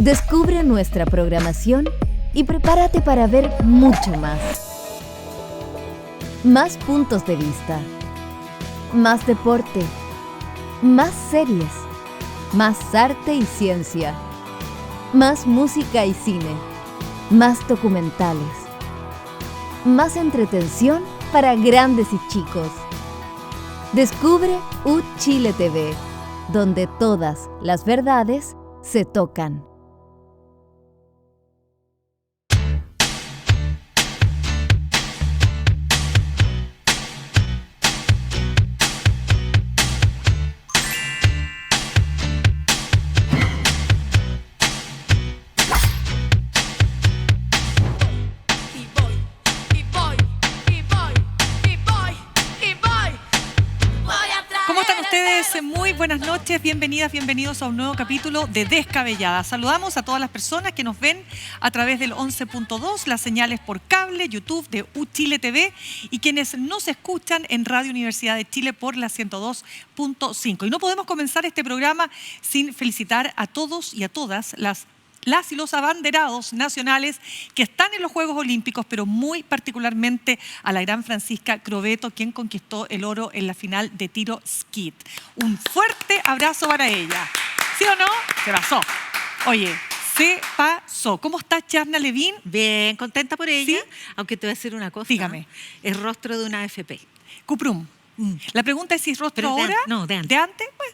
Descubre nuestra programación y prepárate para ver mucho más. Más puntos de vista, más deporte, más series, más arte y ciencia, más música y cine, más documentales, más entretención para grandes y chicos. Descubre UChile TV, donde todas las verdades se tocan. Muy buenas noches, bienvenidas, bienvenidos a un nuevo capítulo de Descabellada. Saludamos a todas las personas que nos ven a través del 11.2, las señales por cable, YouTube de UChile TV y quienes nos escuchan en Radio Universidad de Chile por la 102.5. Y no podemos comenzar este programa sin felicitar a todos y a todas las y los abanderados nacionales que están en los Juegos Olímpicos, pero muy particularmente a la gran Francisca Crovetto, quien conquistó el oro en la final de tiro skeet. Un fuerte abrazo para ella. ¿Sí o no? Se pasó. Oye, se pasó. ¿Cómo estás, Charna Levin? Bien, contenta por ella. ¿Sí? Aunque te voy a decir una cosa. Dígame. Es rostro de una AFP. Cuprum. La pregunta es si es rostro ahora. No, de antes. ¿De antes? Pues,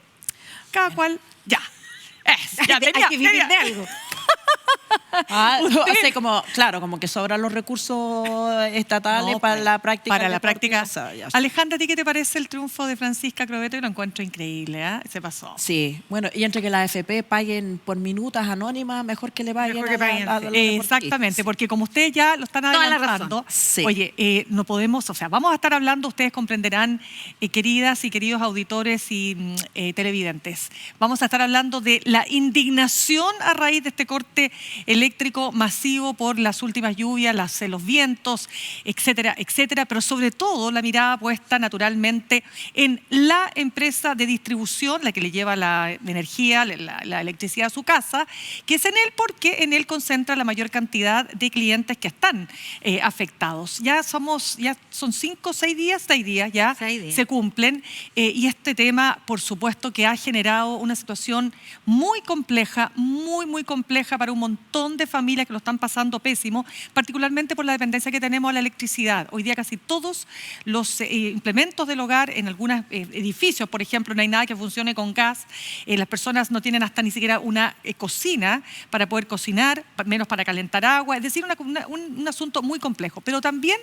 cada cual. Ya. Ya hay que vivir de algo. Así como, claro, como que sobran los recursos estatales para la práctica. Para la práctica. Ya. Alejandra, ¿a ti qué te parece el triunfo de Francisca Crovetto? Yo lo encuentro increíble, ¿eh? Se pasó. Sí, bueno, y entre que las AFP paguen por minutas anónimas, mejor que le paguen a los exactamente, porque como ustedes ya lo están adelantando, sí. Oye, no podemos, o sea, vamos a estar hablando, ustedes comprenderán, queridas y queridos auditores y televidentes, vamos a estar hablando de la indignación a raíz de este corte eléctrico masivo por las últimas lluvias, los vientos, etcétera, etcétera, pero sobre todo la mirada puesta naturalmente en la empresa de distribución, la que le lleva la energía, la electricidad a su casa, que es Enel, porque Enel concentra la mayor cantidad de clientes que están afectados. Ya son 5 o 6 días, 6 días ya 6 días. Se cumplen, y este tema, por supuesto, que ha generado una situación muy compleja, muy compleja para un montón de familias que lo están pasando pésimo, particularmente por la dependencia que tenemos a la electricidad. Hoy día casi todos los implementos del hogar, en algunos edificios, por ejemplo, no hay nada que funcione con gas. Las personas no tienen hasta ni siquiera una cocina para poder cocinar, menos para calentar agua. Es decir, un asunto muy complejo. Pero también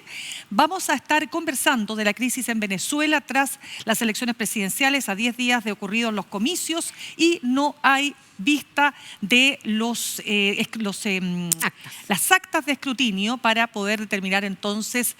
vamos a estar conversando de la crisis en Venezuela tras las elecciones presidenciales, a 10 días de ocurridos los comicios, y no hay vista de las actas de escrutinio para poder determinar entonces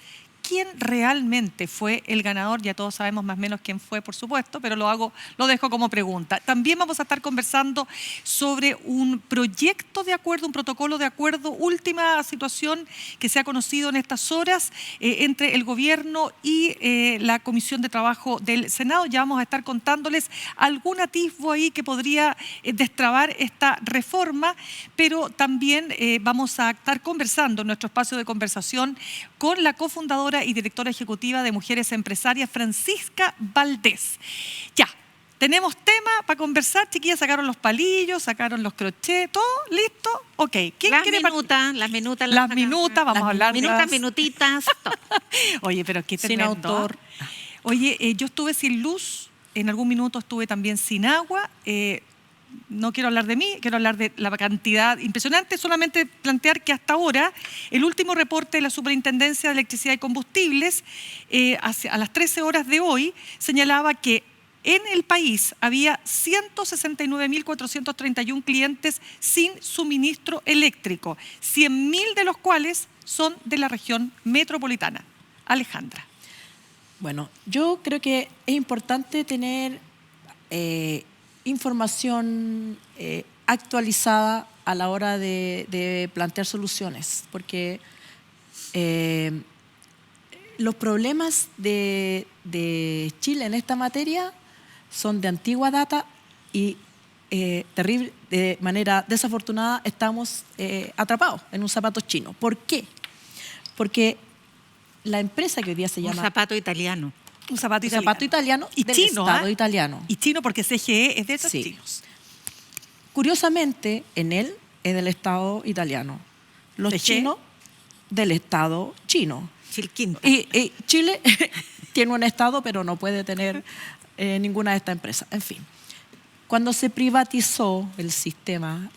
quién realmente fue el ganador. Ya todos sabemos más o menos quién fue, por supuesto, pero lo dejo como pregunta. También vamos a estar conversando sobre un proyecto de acuerdo, un protocolo de acuerdo, última situación que se ha conocido en estas horas entre el gobierno y la Comisión de Trabajo del Senado. Ya vamos a estar contándoles algún atisbo ahí que podría destrabar esta reforma, pero también vamos a estar conversando en nuestro espacio de conversación con la cofundadora y directora ejecutiva de Mujeres Empresarias, Francisca Valdés. Ya, tenemos tema para conversar, chiquillas, sacaron los palillos, sacaron los crochets, ¿todo listo? Ok. ¿Quién quiere Las minutas, vamos a hablar minutitas, todo. Oye, pero qué tremendo. Sin autor. Oye, yo estuve sin luz, en algún minuto estuve también sin agua. No quiero hablar de mí, quiero hablar de la cantidad impresionante. Solamente plantear que hasta ahora el último reporte de la Superintendencia de Electricidad y Combustibles a las 13 horas de hoy señalaba que en el país había 169.431 clientes sin suministro eléctrico, 100.000 de los cuales son de la región metropolitana. Alejandra. Bueno, yo creo que es importante tener información actualizada a la hora de plantear soluciones, porque los problemas de Chile en esta materia son de antigua data y terrible, de manera desafortunada, estamos atrapados en un zapato chino. ¿Por qué? Porque la empresa que hoy día se Un llama zapato italiano. Un zapato un zapato italiano y del chino, Estado italiano. Y chino porque CGE es de esos Sí. chinos. Curiosamente, en él es del Estado italiano. Los ¿De qué? chinos del Estado chino. Chilquinta. Y Chile tiene un Estado, pero no puede tener ninguna de estas empresas. En fin, cuando se privatizó el sistema,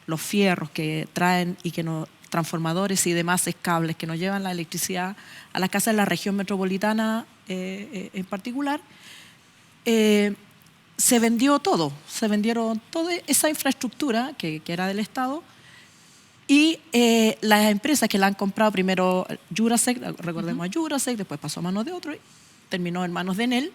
los fierros que traen y que nos transformadores y demás cables que nos llevan la electricidad a las casas de la región metropolitana en particular, se vendió todo, se vendieron toda esa infraestructura que era del Estado y las empresas que la han comprado, primero Jurasec, recordemos a Jurasec, después pasó a manos de otro y terminó en manos de Enel.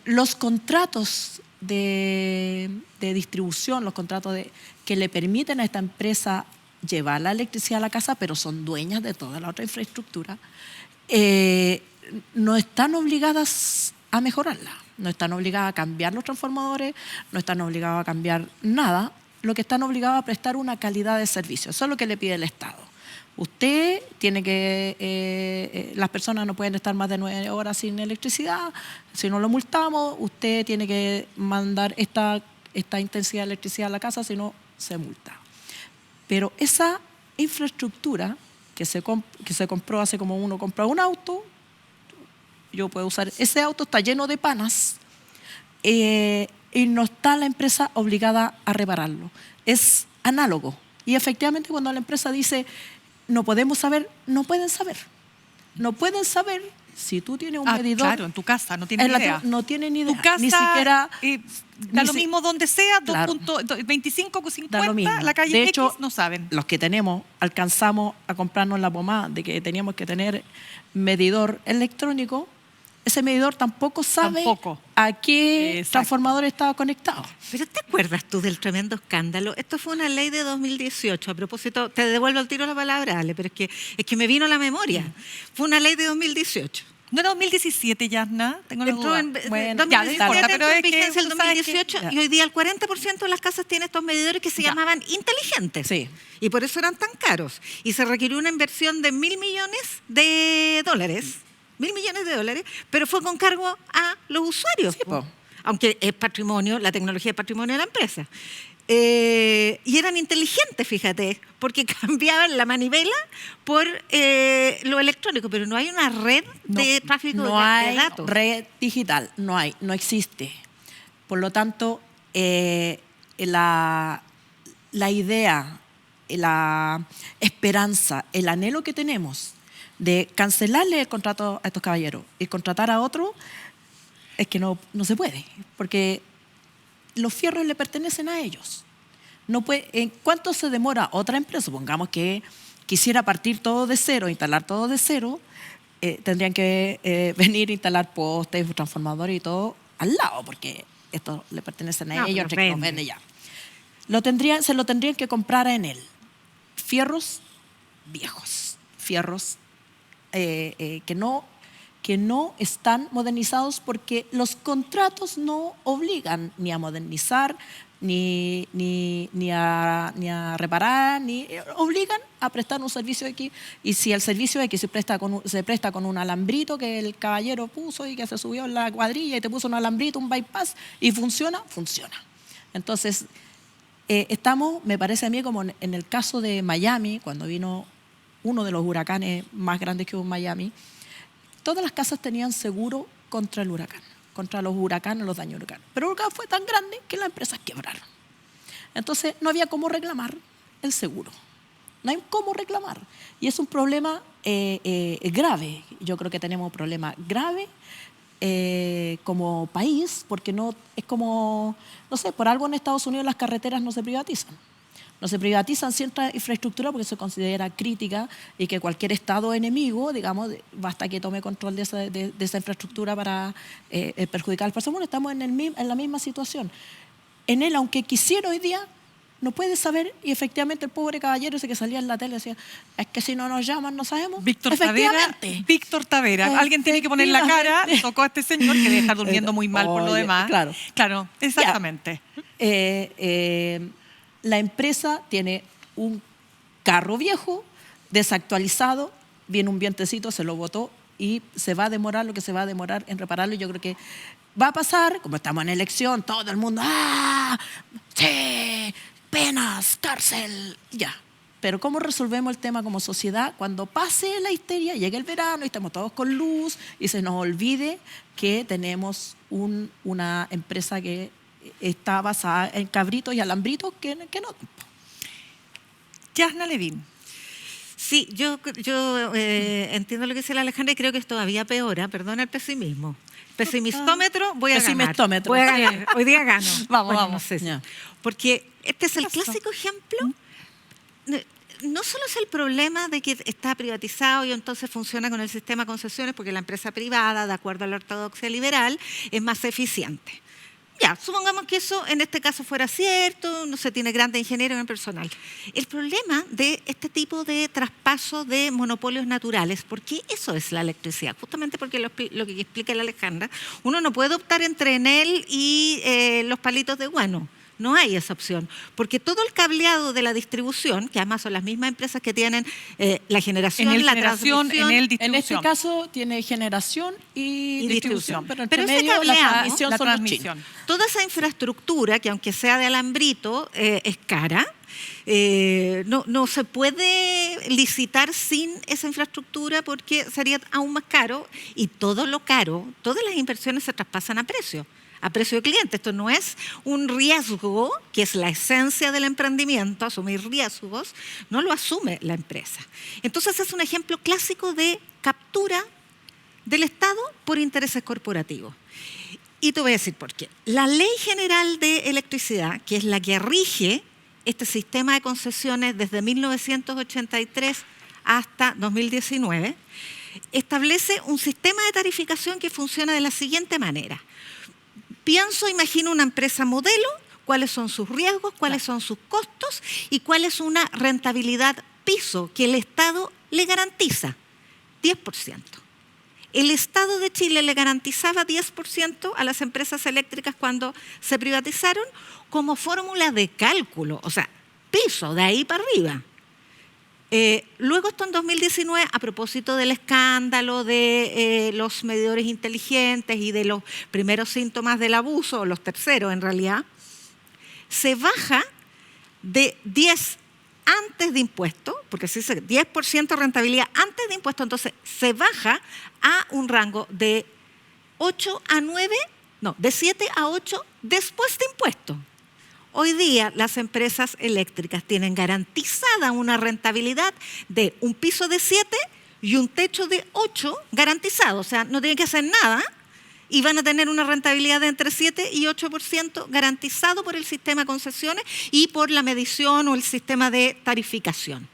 Los contratos de distribución, los contratos que le permiten a esta empresa llevar la electricidad a la casa, pero son dueñas de toda la otra infraestructura, no están obligadas a mejorarla, no están obligadas a cambiar los transformadores, no están obligadas a cambiar nada, lo que están obligadas a prestar una calidad de servicio. Eso es lo que le pide el Estado. Usted tiene que, las personas no pueden estar más de 9 horas sin electricidad, si no lo multamos, usted tiene que mandar esta intensidad de electricidad a la casa, si no, se multa. Pero esa infraestructura que se compró hace como uno compra un auto, yo puedo usar, ese auto está lleno de panas y no está la empresa obligada a repararlo. Es análogo. Y efectivamente cuando la empresa dice no podemos saber, no pueden saber. No pueden saber si tú tienes un medidor. Claro, en tu casa, no tienes idea. No tienen ni idea. Tu casa, ni siquiera. da lo mismo donde sea, Claro. 25 o 50, Da lo mismo. la calle de X, hecho, no saben. Los que tenemos, alcanzamos a comprarnos la pomada de que teníamos que tener medidor electrónico. Ese medidor tampoco sabe a qué Exacto. transformador estaba conectado. ¿Pero te acuerdas tú del tremendo escándalo? Esto fue una ley de 2018. A propósito, te devuelvo al tiro la palabra, Ale, pero es que me vino a la memoria. Fue una ley de 2018. ¿No era 2017, Yasna? Tengo la Entró duda. en Bueno, 2017, ya, no importa, pero entró en es que vigencia el tú sabes que- 2018 y hoy día el 40% de las casas tiene estos medidores que se llamaban inteligentes. Sí. Y por eso eran tan caros. Y se requirió una inversión de $1.000 millones de dólares. $1.000 millones de dólares, pero fue con cargo a los usuarios. Sí, po. Aunque es patrimonio, la tecnología es patrimonio de la empresa. Y eran inteligentes, fíjate, porque cambiaban la manivela por lo electrónico, pero no hay una red de tráfico No de hay datos. red digital, no existe. Por lo tanto, la idea, la esperanza, el anhelo que tenemos de cancelarle el contrato a estos caballeros y contratar a otro, es que no se puede, porque los fierros le pertenecen a ellos. No puede, ¿en cuánto se demora otra empresa? Supongamos que quisiera partir todo de cero, instalar todo de cero, tendrían que venir a instalar postes, transformadores y todo al lado, porque esto le pertenecen a No, ellos, pero entre que los vende. vende ya. Se lo tendrían que comprar a Enel. Fierros viejos, fierros que no están modernizados porque los contratos no obligan ni a modernizar, ni a reparar, obligan a prestar un servicio X. Y si el servicio X se presta con un alambrito que el caballero puso y que se subió en la cuadrilla y te puso un alambrito, un bypass, y funciona. Entonces, estamos, me parece a mí, como en el caso de Miami, cuando vino uno de los huracanes más grandes que hubo en Miami, todas las casas tenían seguro contra el huracán, contra los huracanes, los daños huracanes. Pero el huracán fue tan grande que las empresas quebraron. Entonces no había cómo reclamar el seguro. No hay cómo reclamar. Y es un problema grave. Yo creo que tenemos un problema grave como país, porque no es como, no sé, por algo en Estados Unidos las carreteras no se privatizan. No se privatizan cierta infraestructura porque se considera crítica y que cualquier Estado enemigo, digamos, basta que tome control de esa infraestructura para perjudicar al personal. Estamos en la misma situación. Enel, aunque quisiera hoy día, no puede saber, y efectivamente el pobre caballero ese que salía en la tele decía, es que si no nos llaman no sabemos. Víctor Tavera. Víctor Tavera. Alguien tiene que poner la cara, le tocó a este señor que debe estar durmiendo muy mal por lo Oye, demás. Claro, exactamente. La empresa tiene un carro viejo, desactualizado, viene un vientecito, se lo botó y se va a demorar lo que se va a demorar en repararlo. Y yo creo que va a pasar, como estamos en elección, todo el mundo, ¡ah! ¡Sí! ¡Penas! ¡Cárcel! Ya. Pero ¿cómo resolvemos el tema como sociedad cuando pase la histeria, llegue el verano y estamos todos con luz y se nos olvide que tenemos una empresa que está basada en cabritos y alambritos que no? Yasna Levin. Sí, yo entiendo lo que dice la Alejandra y creo que es todavía peor, perdona el pesimismo. Pesimistómetro, voy a ganar. Voy a ganar. Hoy día gano. Vamos. No sé. Porque este es el clásico ejemplo. No solo es el problema de que está privatizado y entonces funciona con el sistema de concesiones porque la empresa privada, de acuerdo a la ortodoxia liberal, es más eficiente. Ya, supongamos que eso en este caso fuera cierto, no se tiene grandes ingenieros en el personal. El problema de este tipo de traspaso de monopolios naturales, porque eso es la electricidad, justamente porque lo que explica la Alejandra, uno no puede optar entre Enel y los palitos de guano. No hay esa opción, porque todo el cableado de la distribución, que además son las mismas empresas que tienen la generación, la transmisión, en este caso tiene generación y distribución, pero ese medio cableado, la transmisión. Toda esa infraestructura, que aunque sea de alambrito, es cara, no se puede licitar sin esa infraestructura porque sería aún más caro y todo lo caro, todas las inversiones se traspasan a precio de cliente. Esto no es un riesgo, que es la esencia del emprendimiento, asumir riesgos, no lo asume la empresa. Entonces es un ejemplo clásico de captura del Estado por intereses corporativos. Y te voy a decir por qué. La Ley General de Electricidad, que es la que rige este sistema de concesiones desde 1983 hasta 2019, establece un sistema de tarificación que funciona de la siguiente manera. Imagino una empresa modelo, cuáles son sus riesgos, cuáles son sus costos y cuál es una rentabilidad piso que el Estado le garantiza, 10%. El Estado de Chile le garantizaba 10% a las empresas eléctricas cuando se privatizaron como fórmula de cálculo, o sea, piso, de ahí para arriba. Luego esto en 2019, a propósito del escándalo de los medidores inteligentes y de los primeros síntomas del abuso, o los terceros en realidad, se baja de 10 antes de impuesto, porque se dice 10% rentabilidad antes de impuesto, entonces se baja a un rango de 7 a 8 después de impuesto. Hoy día las empresas eléctricas tienen garantizada una rentabilidad de un piso de 7 y un techo de 8 garantizado. O sea, no tienen que hacer nada y van a tener una rentabilidad de entre 7 y 8% garantizado por el sistema de concesiones y por la medición o el sistema de tarificación.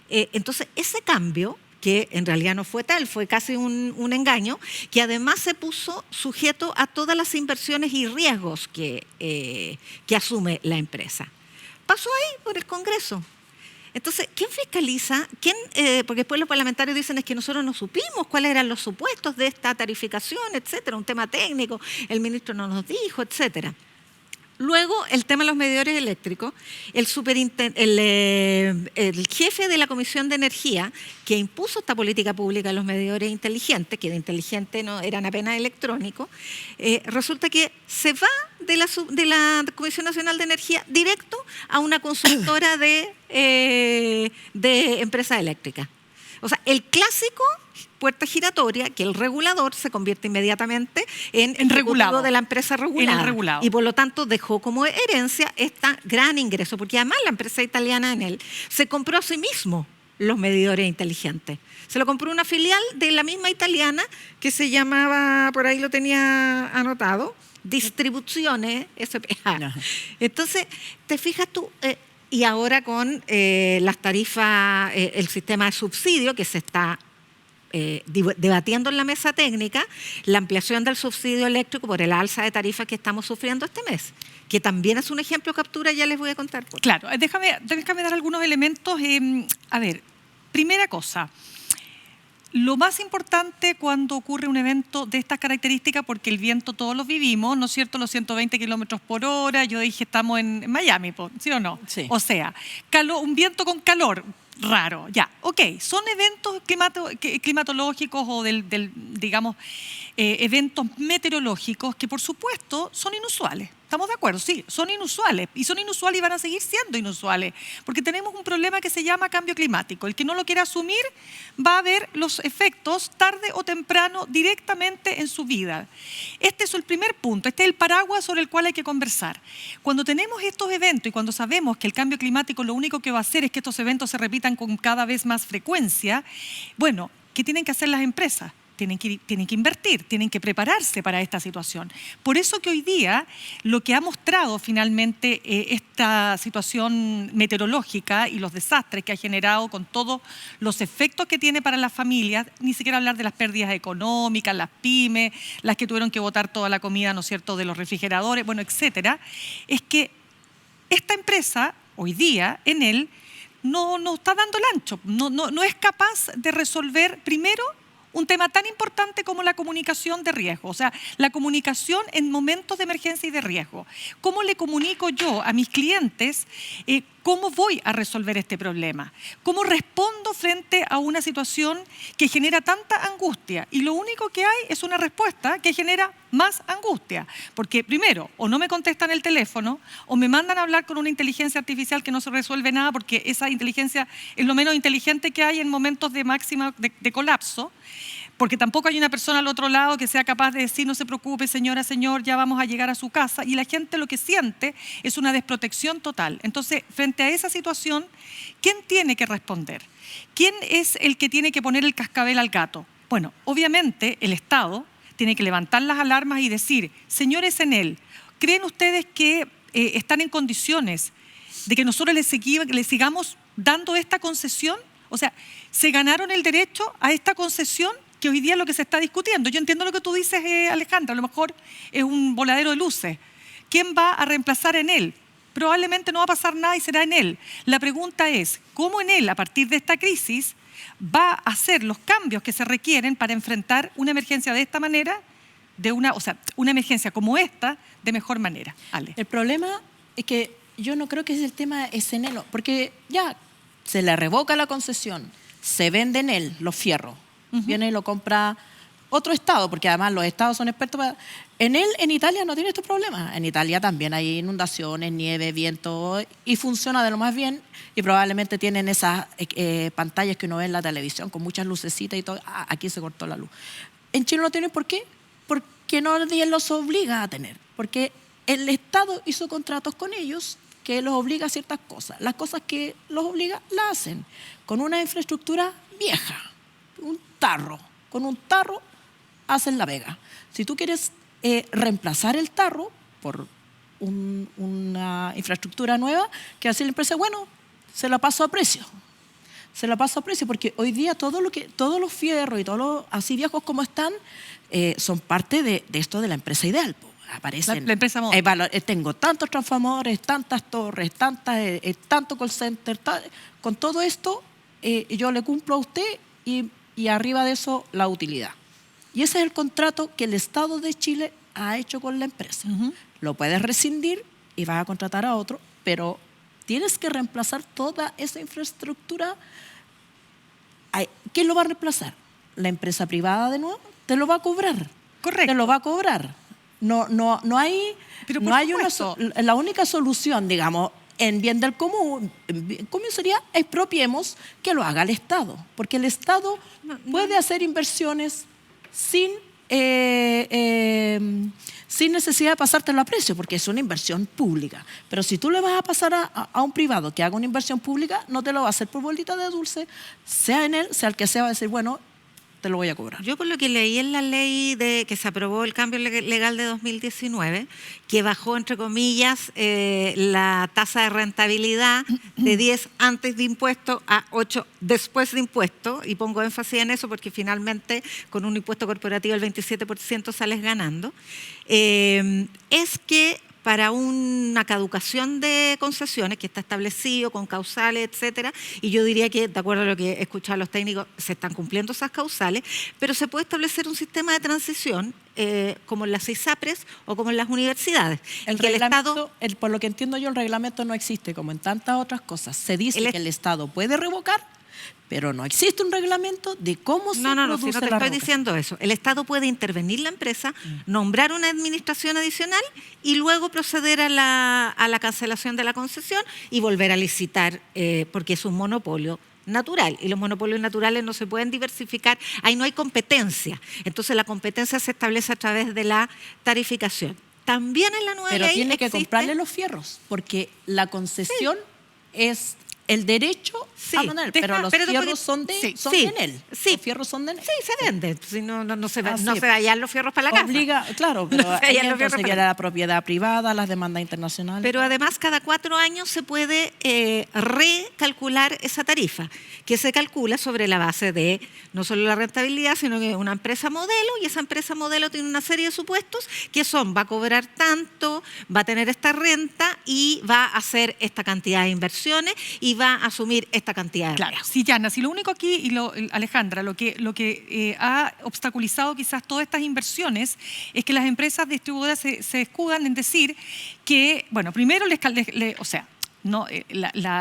Entonces, ese cambio, que en realidad no fue tal, fue casi un engaño, que además se puso sujeto a todas las inversiones y riesgos que asume la empresa. Pasó ahí por el Congreso. Entonces, ¿quién fiscaliza? Porque después los parlamentarios dicen es que nosotros no supimos cuáles eran los supuestos de esta tarificación, etcétera, un tema técnico, el ministro no nos dijo, etcétera. Luego, el tema de los medidores eléctricos, el jefe de la Comisión de Energía, que impuso esta política pública de los medidores inteligentes, que de inteligente no eran apenas electrónicos, resulta que se va de la Comisión Nacional de Energía directo a una consultora de empresas eléctricas. O sea, el clásico puerta giratoria, que el regulador se convierte inmediatamente en regulado de la empresa regulada. Y por lo tanto dejó como herencia este gran ingreso, porque además la empresa italiana Enel se compró a sí mismo los medidores inteligentes. Se lo compró una filial de la misma italiana que se llamaba, por ahí lo tenía anotado, Distribuzione SpA. Entonces, te fijas tú... y ahora con las tarifas, el sistema de subsidio que se está debatiendo en la mesa técnica la ampliación del subsidio eléctrico por el alza de tarifas que estamos sufriendo este mes, que también es un ejemplo de captura, ya les voy a contar. Claro, déjame dar algunos elementos. A ver, primera cosa, lo más importante cuando ocurre un evento de estas características, porque el viento todos los vivimos, ¿no es cierto? Los 120 kilómetros por hora, yo dije estamos en Miami, ¿sí o no? Sí. O sea, un viento con calor, raro, ya, ok, son eventos climatológicos o digamos, eventos meteorológicos que por supuesto son inusuales. ¿Estamos de acuerdo? Sí, son inusuales. Y son inusuales y van a seguir siendo inusuales. Porque tenemos un problema que se llama cambio climático. El que no lo quiera asumir va a ver los efectos tarde o temprano directamente en su vida. Este es el primer punto. Este es el paraguas sobre el cual hay que conversar. Cuando tenemos estos eventos y cuando sabemos que el cambio climático lo único que va a hacer es que estos eventos se repitan con cada vez más frecuencia, bueno, ¿qué tienen que hacer las empresas? Tienen que invertir, tienen que prepararse para esta situación. Por eso que hoy día lo que ha mostrado finalmente esta situación meteorológica y los desastres que ha generado con todos los efectos que tiene para las familias, ni siquiera hablar de las pérdidas económicas, las pymes, las que tuvieron que botar toda la comida, ¿no es cierto?, de los refrigeradores, bueno, etcétera, es que esta empresa hoy día, Enel, no está dando el ancho, no es capaz de resolver primero un tema tan importante como la comunicación de riesgo, o sea, la comunicación en momentos de emergencia y de riesgo. ¿Cómo le comunico yo a mis clientes cómo voy a resolver este problema? ¿Cómo respondo frente a una situación que genera tanta angustia? Y lo único que hay es una respuesta que genera más angustia. Porque primero, o no me contestan el teléfono, o me mandan a hablar con una inteligencia artificial que no se resuelve nada porque esa inteligencia es lo menos inteligente que hay en momentos de máxima de colapso. Porque tampoco hay una persona al otro lado que sea capaz de decir, no se preocupe, señora, señor, ya vamos a llegar a su casa. Y la gente lo que siente es una desprotección total. Entonces, frente a esa situación, ¿quién tiene que responder? ¿Quién es el que tiene que poner el cascabel al gato? Bueno, obviamente el Estado tiene que levantar las alarmas y decir, señores Enel, ¿creen ustedes que están en condiciones de que nosotros les sigamos dando esta concesión? O sea, ¿se ganaron el derecho a esta concesión? Que hoy día es lo que se está discutiendo. Yo entiendo lo que tú dices, Alejandra, a lo mejor es un voladero de luces. ¿Quién va a reemplazar a Enel? Probablemente no va a pasar nada y será Enel. La pregunta es, ¿cómo Enel, a partir de esta crisis, va a hacer los cambios que se requieren para enfrentar una emergencia de esta manera, una emergencia como esta, de mejor manera? Ale. El problema es que yo no creo que el tema es Enel, porque ya se le revoca la concesión, se vende Enel los fierros. Viene y lo compra otro estado, porque además los estados son expertos. En Italia no tiene estos problemas. En Italia también hay inundaciones, nieve, viento, y funciona de lo más bien. Y probablemente tienen esas pantallas que uno ve en la televisión con muchas lucecitas y todo. Aquí se cortó la luz. En Chile no tienen, ¿por qué? Porque nadie los obliga a tener. Porque el Estado hizo contratos con ellos que los obliga a ciertas cosas. Las cosas que los obliga, las hacen con una infraestructura vieja. Con un tarro hacen la vega. Si tú quieres reemplazar el tarro por una infraestructura nueva, ¿qué hace la empresa? Bueno, se la paso a precio. Se la paso a precio porque hoy día todos los fierros y todos los así viejos como están son parte de esto de la empresa ideal. Aparecen. La empresa móvil. Tengo tantos transformadores, tantas torres, tanto call center. Con todo esto yo le cumplo a usted y arriba de eso la utilidad. Y ese es el contrato que el Estado de Chile ha hecho con la empresa. Lo puedes rescindir y vas a contratar a otro, pero tienes que reemplazar toda esa infraestructura. ¿Quién lo va a reemplazar? La empresa privada de nuevo te lo va a cobrar. Correcto. Te lo va a cobrar. No hay la única solución, digamos, en bien del común, sería expropiemos que lo haga el Estado, porque el Estado puede hacer inversiones sin necesidad de pasártelo a precio, porque es una inversión pública. Pero si tú le vas a pasar a un privado que haga una inversión pública, no te lo va a hacer por bolita de dulce, sea en él, sea el que sea, va a decir, bueno, te lo voy a cobrar. Yo por lo que leí en la ley que se aprobó el cambio legal de 2019, que bajó, entre comillas, la tasa de rentabilidad de 10 antes de impuesto a 8 después de impuesto, y pongo énfasis en eso porque finalmente con un impuesto corporativo del 27% sales ganando, es que para una caducación de concesiones que está establecido con causales, etcétera, y yo diría que, de acuerdo a lo que he escuchado a los técnicos, se están cumpliendo esas causales, pero se puede establecer un sistema de transición como en las ISAPRES o como en las universidades. El que reglamento, por lo que entiendo yo, el reglamento no existe como en tantas otras cosas. Se dice que el Estado puede revocar, pero no existe un reglamento de cómo se produce si no te la estoy revocación. diciendo eso. El Estado puede intervenir la empresa, nombrar una administración adicional y luego proceder a la cancelación de la concesión y volver a licitar, porque es un monopolio natural, y los monopolios naturales no se pueden diversificar, ahí no hay competencia. Entonces la competencia se establece a través de la tarificación. También en la nueva Pero ley tiene que existe, comprarle los fierros, porque la concesión es el derecho a poner, pero los fierros son de él. Sí. Los fierros son de él. Sí, se vende. Si no se Así no es. se vayan los fierros para la casa. Obliga, claro, pero No se ahí vayan los entonces fierros ya para la propiedad privada, las demandas internacionales. Pero además cada 4 años se puede recalcular esa tarifa, que se calcula sobre la base de no solo la rentabilidad, sino que una empresa modelo, y esa empresa modelo tiene una serie de supuestos que son: va a cobrar tanto, va a tener esta renta y va a hacer esta cantidad de inversiones y va a asumir esta cantidad de riesgo. Sí, Yana, si lo único aquí, Alejandra, lo que ha obstaculizado quizás todas estas inversiones es que las empresas distribuidoras se escudan en decir que, bueno, primero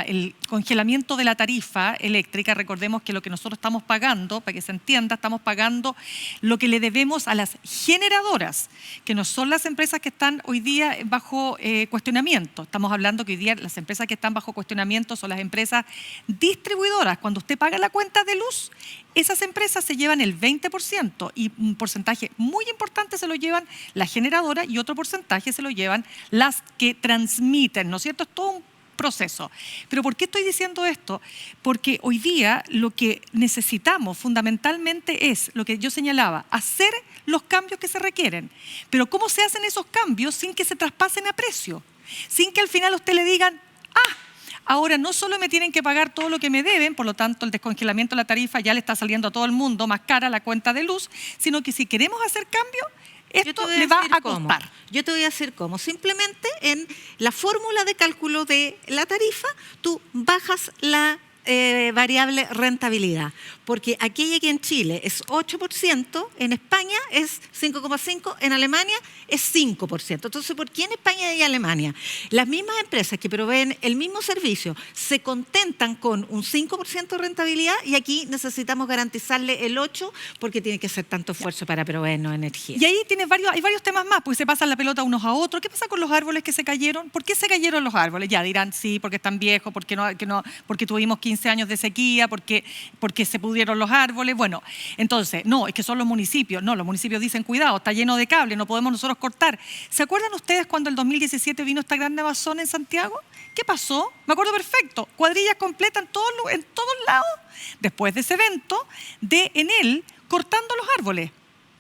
el congelamiento de la tarifa eléctrica, recordemos que lo que nosotros estamos pagando, para que se entienda, estamos pagando lo que le debemos a las generadoras, que no son las empresas que están hoy día bajo cuestionamiento. Estamos hablando que hoy día las empresas que están bajo cuestionamiento son las empresas distribuidoras. Cuando usted paga la cuenta de luz, esas empresas se llevan el 20% y un porcentaje muy importante se lo llevan las generadoras y otro porcentaje se lo llevan las que transmiten, ¿no es cierto? Es todo un proceso. ¿Pero por qué estoy diciendo esto? Porque hoy día lo que necesitamos fundamentalmente es, lo que yo señalaba, hacer los cambios que se requieren. Pero ¿cómo se hacen esos cambios sin que se traspasen a precio? Sin que al final usted le digan, ahora no solo me tienen que pagar todo lo que me deben, por lo tanto el descongelamiento de la tarifa ya le está saliendo a todo el mundo más cara la cuenta de luz, sino que si queremos hacer cambios, esto le va a costar. Yo te voy a decir cómo. Simplemente en la fórmula de cálculo de la tarifa, tú bajas la variable rentabilidad. Porque aquella que en Chile es 8%, en España es 5,5%, en Alemania es 5%. Entonces, ¿por qué en España y Alemania? Las mismas empresas que proveen el mismo servicio se contentan con un 5% de rentabilidad, y aquí necesitamos garantizarle el 8% porque tiene que hacer tanto esfuerzo para proveernos energía. Y ahí hay varios temas más, porque se pasan la pelota unos a otros. ¿Qué pasa con los árboles que se cayeron? ¿Por qué se cayeron los árboles? Ya dirán, sí, porque están viejos, porque tuvimos 15 años de sequía, porque se pudieron los árboles. Bueno, entonces, no, es que son los municipios. No, los municipios dicen, cuidado, está lleno de cable, no podemos nosotros cortar. ¿Se acuerdan ustedes cuando el 2017 vino esta gran nevazón en Santiago? ¿Qué pasó? Me acuerdo perfecto. Cuadrillas completas en todos lados, después de ese evento, de Enel cortando los árboles.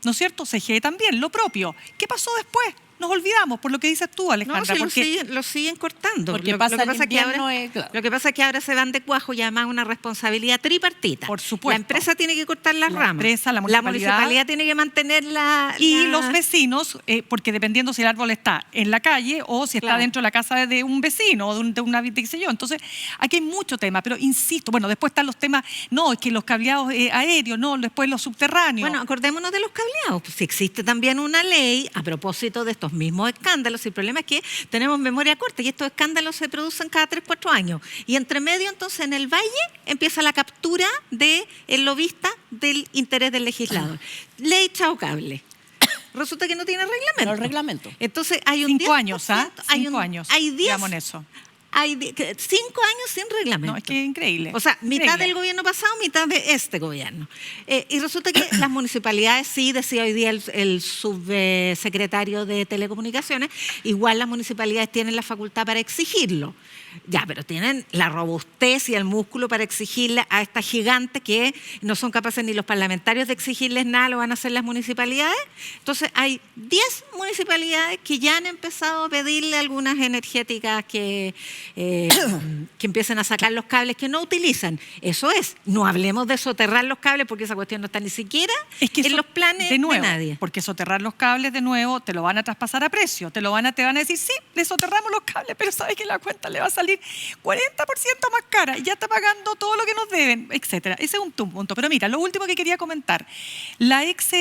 ¿No es cierto? CGE también, lo propio. ¿Qué pasó después? Nos olvidamos, por lo que dices tú, Alejandra. No, si lo siguen cortando. Porque lo que pasa es que ahora se van de cuajo, y además una responsabilidad tripartita. Por supuesto. La empresa tiene que cortar las ramas. La municipalidad tiene que mantener y los vecinos, porque dependiendo si el árbol está en la calle o si está dentro de la casa de un vecino o de una, qué sé yo. Entonces, aquí hay mucho tema, pero insisto, bueno, después están los temas, no, es que los cableados aéreos, no, después los subterráneos. Bueno, acordémonos de los cableados. Pues, si existe también una ley a propósito de estos mismos escándalos. El problema es que tenemos memoria corta y estos escándalos se producen cada 3-4 años. Y entre medio, entonces, en el Valle empieza la captura del lobista del interés del legislador. Ley chao cable. Resulta que no tiene reglamento. No, el reglamento. Entonces hay un 5 años, 10%, ¿ah? 5 años. Hay 10. Digamos en eso. hay 5 años sin reglamento. No, es que es increíble. O sea, mitad Increíble. del gobierno pasado, mitad de este gobierno. Y resulta que las municipalidades, sí, decía hoy día el subsecretario de Telecomunicaciones, igual las municipalidades tienen la facultad para exigirlo. Ya, pero tienen la robustez y el músculo para exigirle a esta gigante que no son capaces ni los parlamentarios de exigirles nada, lo van a hacer las municipalidades. Entonces hay 10 municipalidades que ya han empezado a pedirle a algunas energéticas que empiecen a sacar los cables que no utilizan. Eso es, no hablemos de soterrar los cables porque esa cuestión no está ni siquiera en los planes de nadie. Porque soterrar los cables de nuevo te lo van a traspasar a precio, te van a decir, sí, le soterramos los cables, pero sabes que la cuenta le va a salir 40% más cara y ya está pagando todo lo que nos deben, etcétera. Ese es un punto. Pero mira, lo último que quería comentar, la ex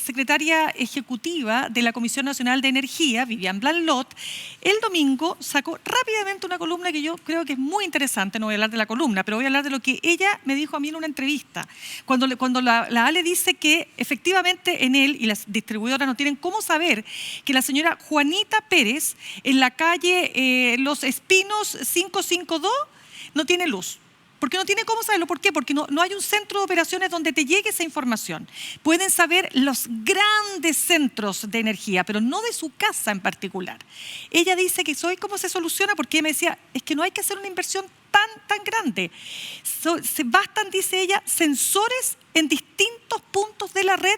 secretaria ejecutiva de la Comisión Nacional de Energía, Vivian Blanlot, el domingo sacó rápidamente una columna que yo creo que es muy interesante. No voy a hablar de la columna, pero voy a hablar de lo que ella me dijo a mí en una entrevista. Cuando la Ale dice que efectivamente Enel y las distribuidoras no tienen cómo saber que la señora Juanita Pérez en la calle Los Espinos 552 no tiene luz. Porque no tiene cómo saberlo. ¿Por qué? Porque no hay un centro de operaciones donde te llegue esa información. Pueden saber los grandes centros de energía, pero no de su casa en particular. Ella dice que ¿cómo se soluciona? Porque ella me decía, es que no hay que hacer una inversión tan grande. Bastan, dice ella, sensores en distintos puntos de la red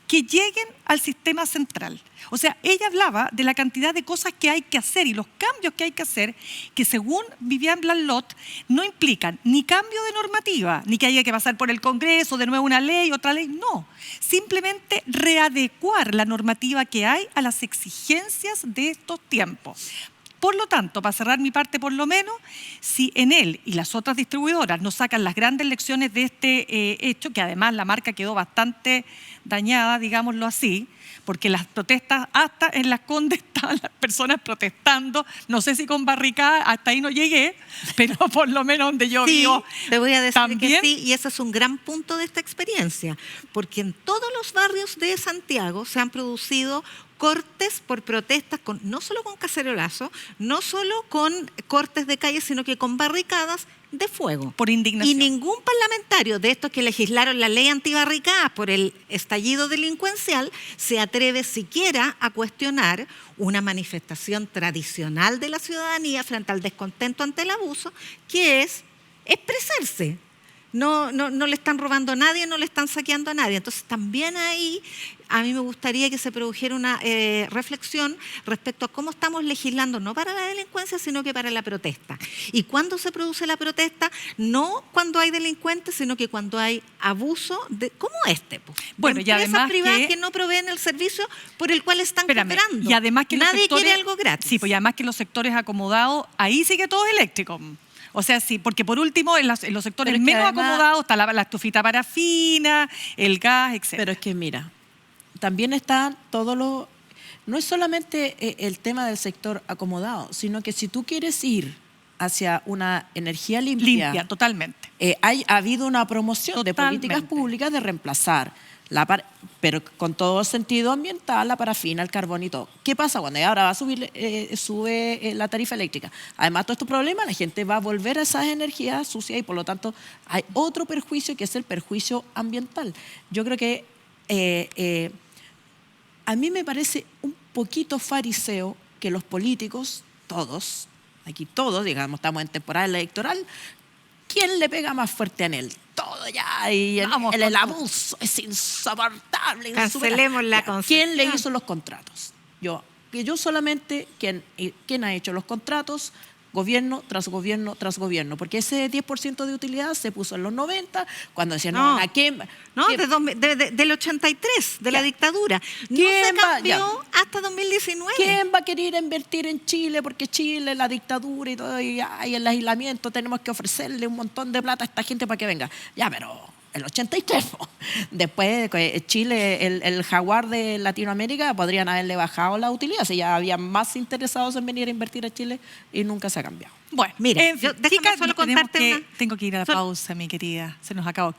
que lleguen al sistema central. O sea, ella hablaba de la cantidad de cosas que hay que hacer y los cambios que hay que hacer, que según Vivian Blanlot no implican ni cambio de normativa, ni que haya que pasar por el Congreso, de nuevo una ley, otra ley, no. Simplemente readecuar la normativa que hay a las exigencias de estos tiempos. Por lo tanto, para cerrar mi parte por lo menos, si Enel y las otras distribuidoras nos sacan las grandes lecciones de este hecho, que además la marca quedó bastante dañada, digámoslo así, porque las protestas, hasta en Las Condes estaban las personas protestando, no sé si con barricadas, hasta ahí no llegué, pero por lo menos donde yo vivo. Te voy a decir ¿también? que sí, y ese es un gran punto de esta experiencia, porque en todos los barrios de Santiago se han producido cortes por protestas, no solo con cacerolazo, no solo con cortes de calle, sino que con barricadas de fuego. Por indignación. Y ningún parlamentario de estos que legislaron la ley antibarricadas por el estallido delincuencial se atreve siquiera a cuestionar una manifestación tradicional de la ciudadanía frente al descontento ante el abuso, que es expresarse. No le están robando a nadie, no le están saqueando a nadie. Entonces también ahí a mí me gustaría que se produjera una reflexión respecto a cómo estamos legislando, no para la delincuencia, sino que para la protesta. Y cuando se produce la protesta, no cuando hay delincuentes, sino que cuando hay abuso como este. Bueno, de y empresas además privadas que no proveen el servicio por el cual están cooperando. Y además que nadie quiere algo gratis. Sí, pues y además que los sectores acomodados, ahí sí que todo es eléctrico. O sea, sí, porque por último en los sectores menos acomodados está la estufita parafina, el gas, etc. Pero es que mira, también está no es solamente el tema del sector acomodado, sino que si tú quieres ir hacia una energía limpia, totalmente. Ha habido una promoción de políticas públicas de reemplazar pero con todo sentido ambiental, la parafina, el carbón y todo. ¿Qué pasa cuando ahora va a sube la tarifa eléctrica? Además, todo estos problemas, la gente va a volver a esas energías sucias y por lo tanto hay otro perjuicio que es el perjuicio ambiental. Yo creo que a mí me parece un poquito fariseo que los políticos, todos, aquí todos, digamos, estamos en temporada electoral, ¿quién le pega más fuerte a Enel? Todo ya, y el abuso es insoportable. Cancelemos la concesión. ¿Quién le hizo los contratos? Yo solamente, ¿quién ha hecho los contratos? Gobierno tras gobierno tras gobierno, porque ese 10% de utilidad se puso en los 90, cuando decían, del 83, de la dictadura. No se cambió hasta 2019. ¿Quién va a querer invertir en Chile? Porque Chile, la dictadura y todo, y el aislamiento, tenemos que ofrecerle un montón de plata a esta gente para que venga. Ya, pero el 83. Después, Chile, el jaguar de Latinoamérica, podrían haberle bajado la utilidad, si ya había más interesados en venir a invertir a Chile y nunca se ha cambiado. Bueno, mira, déjame solo contarte tengo que ir a la pausa, mi querida. Se nos acabó.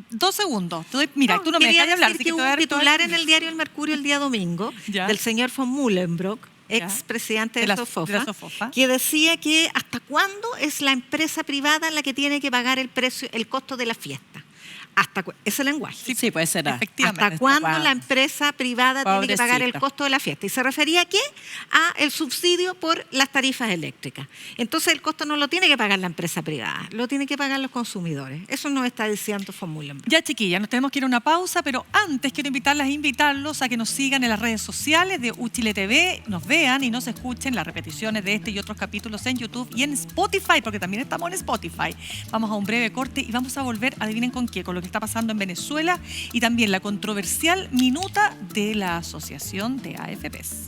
2 segundos. Tú no me dejas de hablar. Que hubo un titular en el diario El Mercurio el día domingo del señor von Mullenbrock, expresidente de de la Sofofa, Sofofa, que decía que hasta cuándo es la empresa privada la que tiene que pagar el costo de la fiesta. Ese lenguaje. Sí, puede ser. efectivamente. ¿Hasta cuándo la empresa privada tiene que pagar el Pobrecita. costo de la fiesta? Y se refería ¿a qué? A el subsidio por las tarifas eléctricas. Entonces el costo no lo tiene que pagar la empresa privada, lo tienen que pagar los consumidores. Eso nos está diciendo von Muhlenberg. Ya, chiquillas, nos tenemos que ir a una pausa, pero antes quiero invitarlos a que nos sigan en las redes sociales de Uchile TV, nos vean y nos escuchen las repeticiones de este y otros capítulos en YouTube y en Spotify, porque también estamos en Spotify. Vamos a un breve corte y vamos a volver, adivinen con qué, con lo que está pasando en Venezuela y también la controversial minuta de la Asociación de AFPs.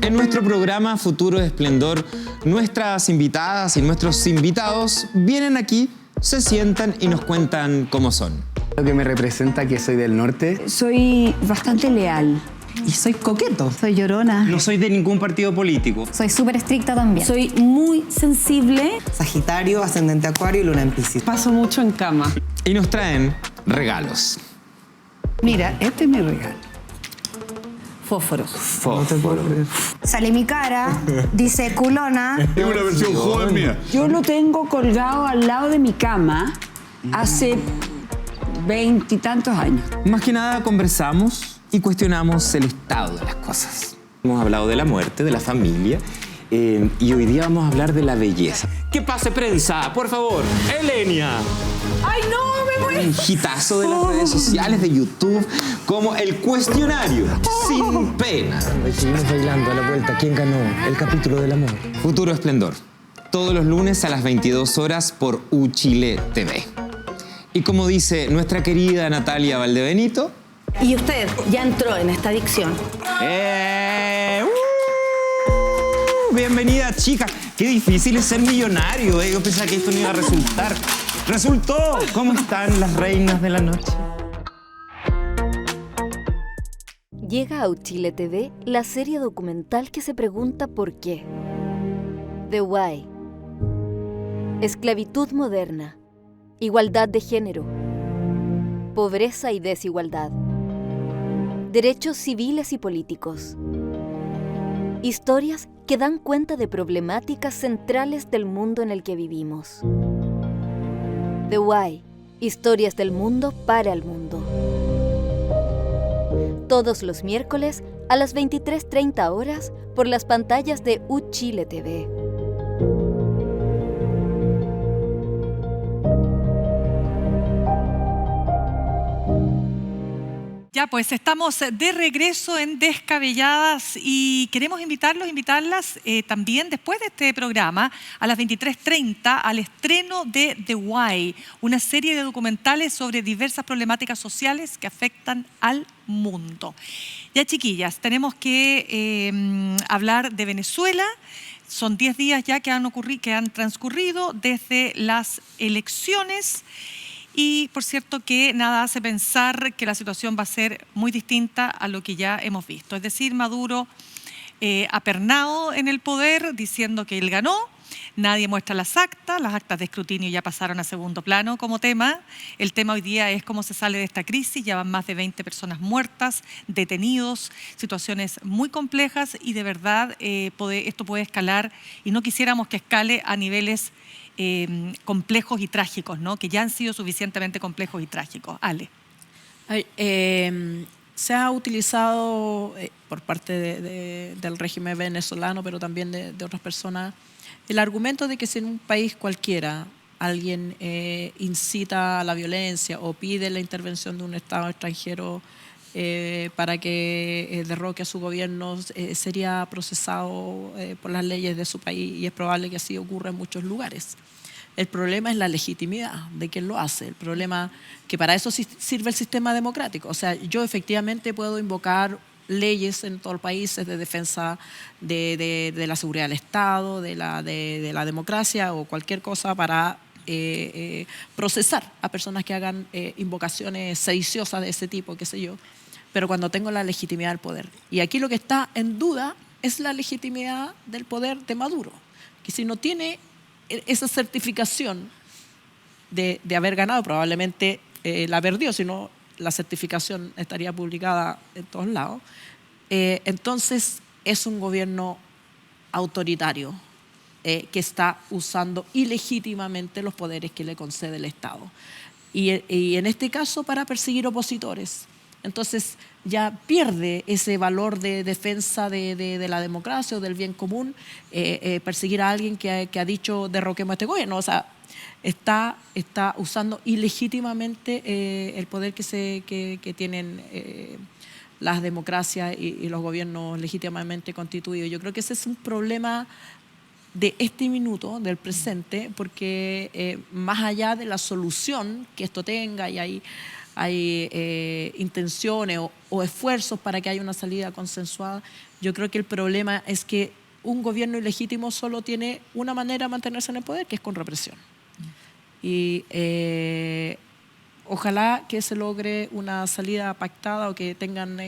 En nuestro programa Futuro de Esplendor, nuestras invitadas y nuestros invitados vienen aquí, se sientan y nos cuentan cómo son. Lo que me representa que soy del norte. Soy bastante leal. Y soy coqueto. Soy llorona. No soy de ningún partido político. Soy súper estricta también. Soy muy sensible. Sagitario, ascendente Acuario y luna en Piscis. Paso mucho en cama. Y nos traen regalos. Mira, este es mi regalo. Fósforos. Sale mi cara, dice culona. Es una versión joven mía. Yo lo tengo colgado al lado de mi cama hace 20 y tantos años. Más que nada conversamos y cuestionamos el estado de las cosas. Hemos hablado de la muerte, de la familia y hoy día vamos a hablar de la belleza. ¡Que pase prensa, por favor! ¡Elenia! ¡Ay, no! ¡Me muero! Un hitazo de las redes sociales, de YouTube, como el cuestionario sin pena. Seguimos bailando a la vuelta. ¿Quién ganó? El capítulo del amor. Futuro Esplendor, todos los lunes a las 22 horas por Uchile TV. Y como dice nuestra querida Natalia Valdebenito... Y usted ya entró en esta adicción. Bienvenida, chicas. Qué difícil es ser millonario. Yo pensaba que esto no iba a resultar. ¡Resultó! ¿Cómo están las reinas de la noche? Llega a Uchile TV la serie documental que se pregunta por qué. The Why. Esclavitud moderna. Igualdad de género. Pobreza y desigualdad. Derechos civiles y políticos. Historias que dan cuenta de problemáticas centrales del mundo en el que vivimos. The Why. Historias del mundo para el mundo. Todos los miércoles a las 23:30 horas por las pantallas de Uchile TV. Ya, pues estamos de regreso en Descabelladas y queremos invitarlas también después de este programa a las 23:30 al estreno de The Why, una serie de documentales sobre diversas problemáticas sociales que afectan al mundo. Ya, chiquillas, tenemos que hablar de Venezuela. Son 10 días ya que han transcurrido desde las elecciones. Y, por cierto, que nada hace pensar que la situación va a ser muy distinta a lo que ya hemos visto. Es decir, Maduro apernado en el poder, diciendo que él ganó. Nadie muestra las actas de escrutinio ya pasaron a segundo plano como tema. El tema hoy día es cómo se sale de esta crisis. Ya van más de 20 personas muertas, detenidos, situaciones muy complejas y de verdad esto puede escalar y no quisiéramos que escale a niveles complejos y trágicos, ¿no? Que ya han sido suficientemente complejos y trágicos. Ale. Se ha utilizado por parte del régimen venezolano, pero también de otras personas, el argumento de que si en un país cualquiera alguien incita a la violencia o pide la intervención de un Estado extranjero para que derroque a su gobierno, sería procesado por las leyes de su país y es probable que así ocurra en muchos lugares. El problema es la legitimidad de quien lo hace. El problema que para eso sirve el sistema democrático. O sea, yo efectivamente puedo invocar leyes en todo el país de defensa de la seguridad del Estado, de la democracia o cualquier cosa para procesar a personas que hagan invocaciones sediciosas de ese tipo, qué sé yo, pero cuando tengo la legitimidad del poder. Y aquí lo que está en duda es la legitimidad del poder de Maduro, que si no tiene esa certificación de haber ganado, probablemente la perdió, si no la certificación estaría publicada en todos lados. Entonces, es un gobierno autoritario que está usando ilegítimamente los poderes que le concede el Estado. Y en este caso para perseguir opositores. Entonces ya pierde ese valor de defensa de la democracia o del bien común, perseguir a alguien que ha dicho derroquemos a este gobierno. O sea, está usando ilegítimamente el poder que tienen las democracias y los gobiernos legítimamente constituidos. Yo creo que ese es un problema de este minuto, del presente, porque más allá de la solución que esto tenga, y hay intenciones o esfuerzos para que haya una salida consensuada, yo creo que el problema es que un gobierno ilegítimo solo tiene una manera de mantenerse en el poder, que es con represión. Y ojalá que se logre una salida pactada o que tengan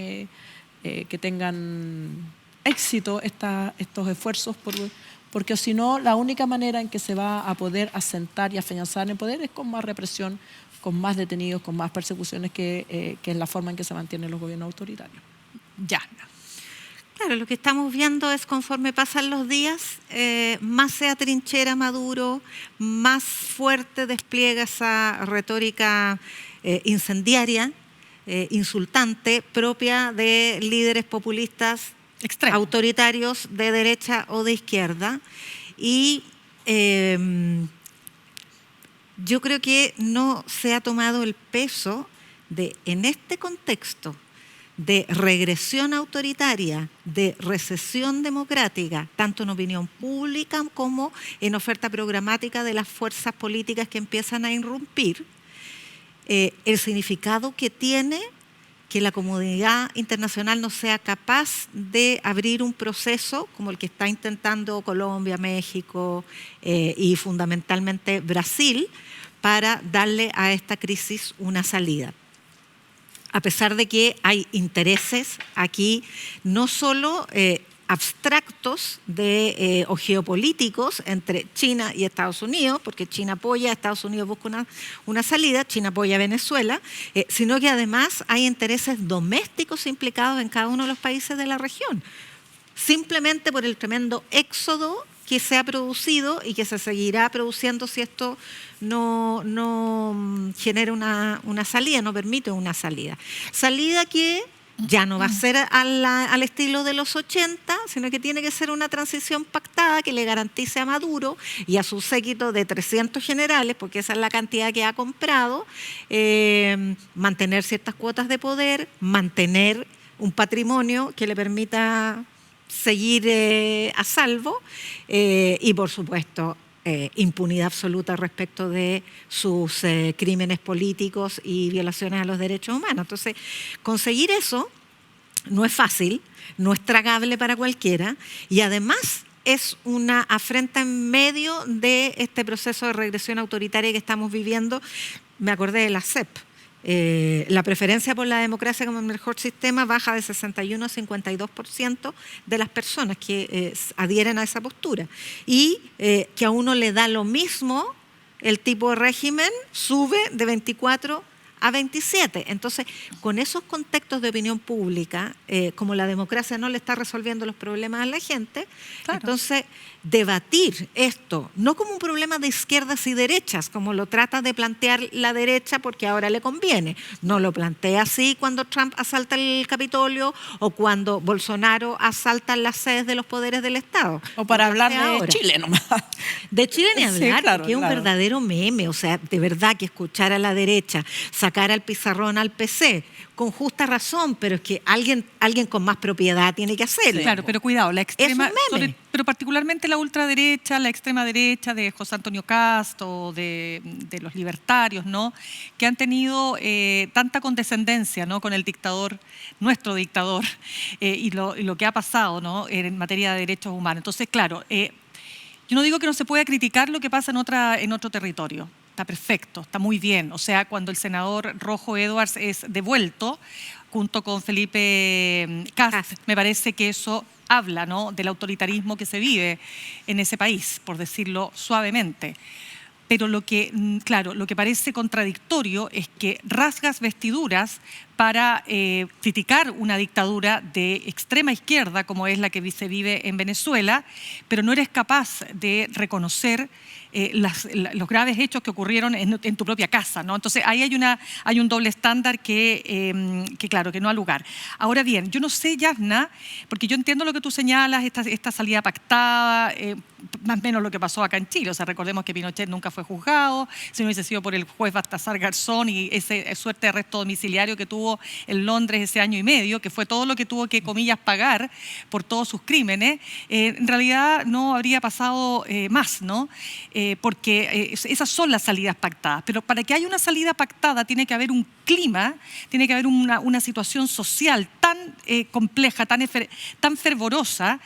éxito estos esfuerzos, porque si no, la única manera en que se va a poder asentar y afianzar en el poder es con más represión, con más detenidos, con más persecuciones, que es la forma en que se mantienen los gobiernos autoritarios. Ya. Claro, lo que estamos viendo es conforme pasan los días, más se atrinchera Maduro, más fuerte despliega esa retórica incendiaria, insultante, propia de líderes populistas autoritarios de derecha o de izquierda. Y yo creo que no se ha tomado el peso de, en este contexto de regresión autoritaria, de recesión democrática, tanto en opinión pública como en oferta programática de las fuerzas políticas que empiezan a irrumpir, el significado que tiene que la comunidad internacional no sea capaz de abrir un proceso como el que está intentando Colombia, México y fundamentalmente Brasil, para darle a esta crisis una salida. A pesar de que hay intereses aquí no solo abstractos o geopolíticos entre China y Estados Unidos, porque China apoya, Estados Unidos busca una salida, China apoya a Venezuela, sino que además hay intereses domésticos implicados en cada uno de los países de la región, simplemente por el tremendo éxodo que se ha producido y que se seguirá produciendo si esto no genera una salida, no permite una salida. Salida que ya no va a ser al estilo de los 80, sino que tiene que ser una transición pactada que le garantice a Maduro y a su séquito de 300 generales, porque esa es la cantidad que ha comprado, mantener ciertas cuotas de poder, mantener un patrimonio que le permita seguir a salvo y, por supuesto, impunidad absoluta respecto de sus crímenes políticos y violaciones a los derechos humanos. Entonces, conseguir eso no es fácil, no es tragable para cualquiera y además es una afrenta en medio de este proceso de regresión autoritaria que estamos viviendo. Me acordé de la CEP. La preferencia por la democracia como el mejor sistema baja de 61 a 52% de las personas que adhieren a esa postura y que a uno le da lo mismo el tipo de régimen, sube de 24 a 27. Entonces, con esos contextos de opinión pública, como la democracia no le está resolviendo los problemas a la gente, claro. Entonces debatir esto, no como un problema de izquierdas y derechas, como lo trata de plantear la derecha porque ahora le conviene. No lo plantea así cuando Trump asalta el Capitolio o cuando Bolsonaro asalta las sedes de los poderes del Estado. O para hablar de Chile nomás. De Chile ni hablar, sí, claro, que es un verdadero meme. O sea, de verdad que escuchar a la derecha, sacar al pizarrón al PC, con justa razón, pero es que alguien con más propiedad tiene que hacerlo. Sí, claro, pero cuidado, la extrema, es un meme. pero particularmente la ultraderecha, la extrema derecha de José Antonio Castro, de los libertarios, ¿no? Que han tenido tanta condescendencia, ¿no? Con el dictador, nuestro dictador, y lo que ha pasado, ¿no? En materia de derechos humanos. Entonces, claro, yo no digo que no se pueda criticar lo que pasa en otro territorio. Está perfecto, está muy bien. O sea, cuando el senador Rojo Edwards es devuelto junto con Felipe Kast, me parece que eso habla, ¿no? Del autoritarismo que se vive en ese país, por decirlo suavemente. pero lo que, claro, lo que parece contradictorio es que rasgas vestiduras para criticar una dictadura de extrema izquierda como es la que se vive en Venezuela, pero no eres capaz de reconocer los graves hechos que ocurrieron en tu propia casa, ¿no? Entonces ahí hay un doble estándar que claro, que no ha lugar. Ahora bien, yo no sé, Yasna, porque yo entiendo lo que tú señalas, esta salida pactada, más o menos lo que pasó acá en Chile. O sea, recordemos que Pinochet nunca fue juzgado, si no hubiese sido por el juez Baltasar Garzón y ese suerte de arresto domiciliario que tuvo en Londres ese año y medio, que fue todo lo que tuvo que, comillas, pagar por todos sus crímenes, en realidad no habría pasado más, ¿no? Porque esas son las salidas pactadas. Pero para que haya una salida pactada tiene que haber un clima, tiene que haber una situación social tan compleja, tan fervorosa,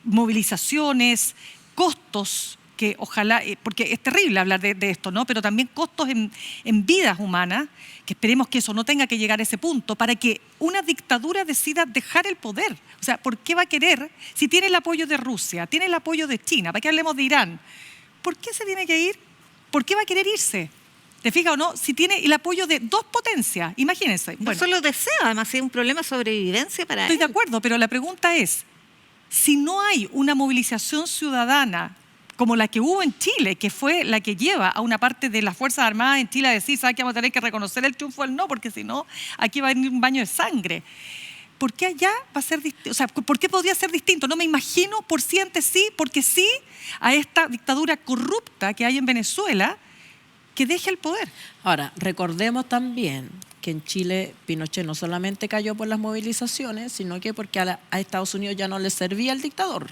movilizaciones, costos que ojalá, porque es terrible hablar de esto, ¿no? Pero también costos en vidas humanas, que esperemos que eso no tenga que llegar a ese punto, para que una dictadura decida dejar el poder. O sea, ¿por qué va a querer, si tiene el apoyo de Rusia, tiene el apoyo de China, para qué hablemos de Irán? ¿Por qué se tiene que ir? ¿Por qué va a querer irse? ¿Te fijas o no? Si tiene el apoyo de dos potencias, imagínense. No solo deseo, además es un problema de sobrevivencia para él. Estoy de acuerdo, pero la pregunta es, si no hay una movilización ciudadana como la que hubo en Chile, que fue la que lleva a una parte de las Fuerzas Armadas en Chile a decir, ¿sabes que vamos a tener que reconocer el triunfo del no? Porque si no, aquí va a venir un baño de sangre. ¿Por qué allá va a ser distinto? O sea, ¿por qué podría ser distinto? No me imagino por sí ante sí, porque sí, a esta dictadura corrupta que hay en Venezuela, que deje el poder. Ahora, recordemos también que en Chile Pinochet no solamente cayó por las movilizaciones, sino que porque a Estados Unidos ya no le servía el dictador.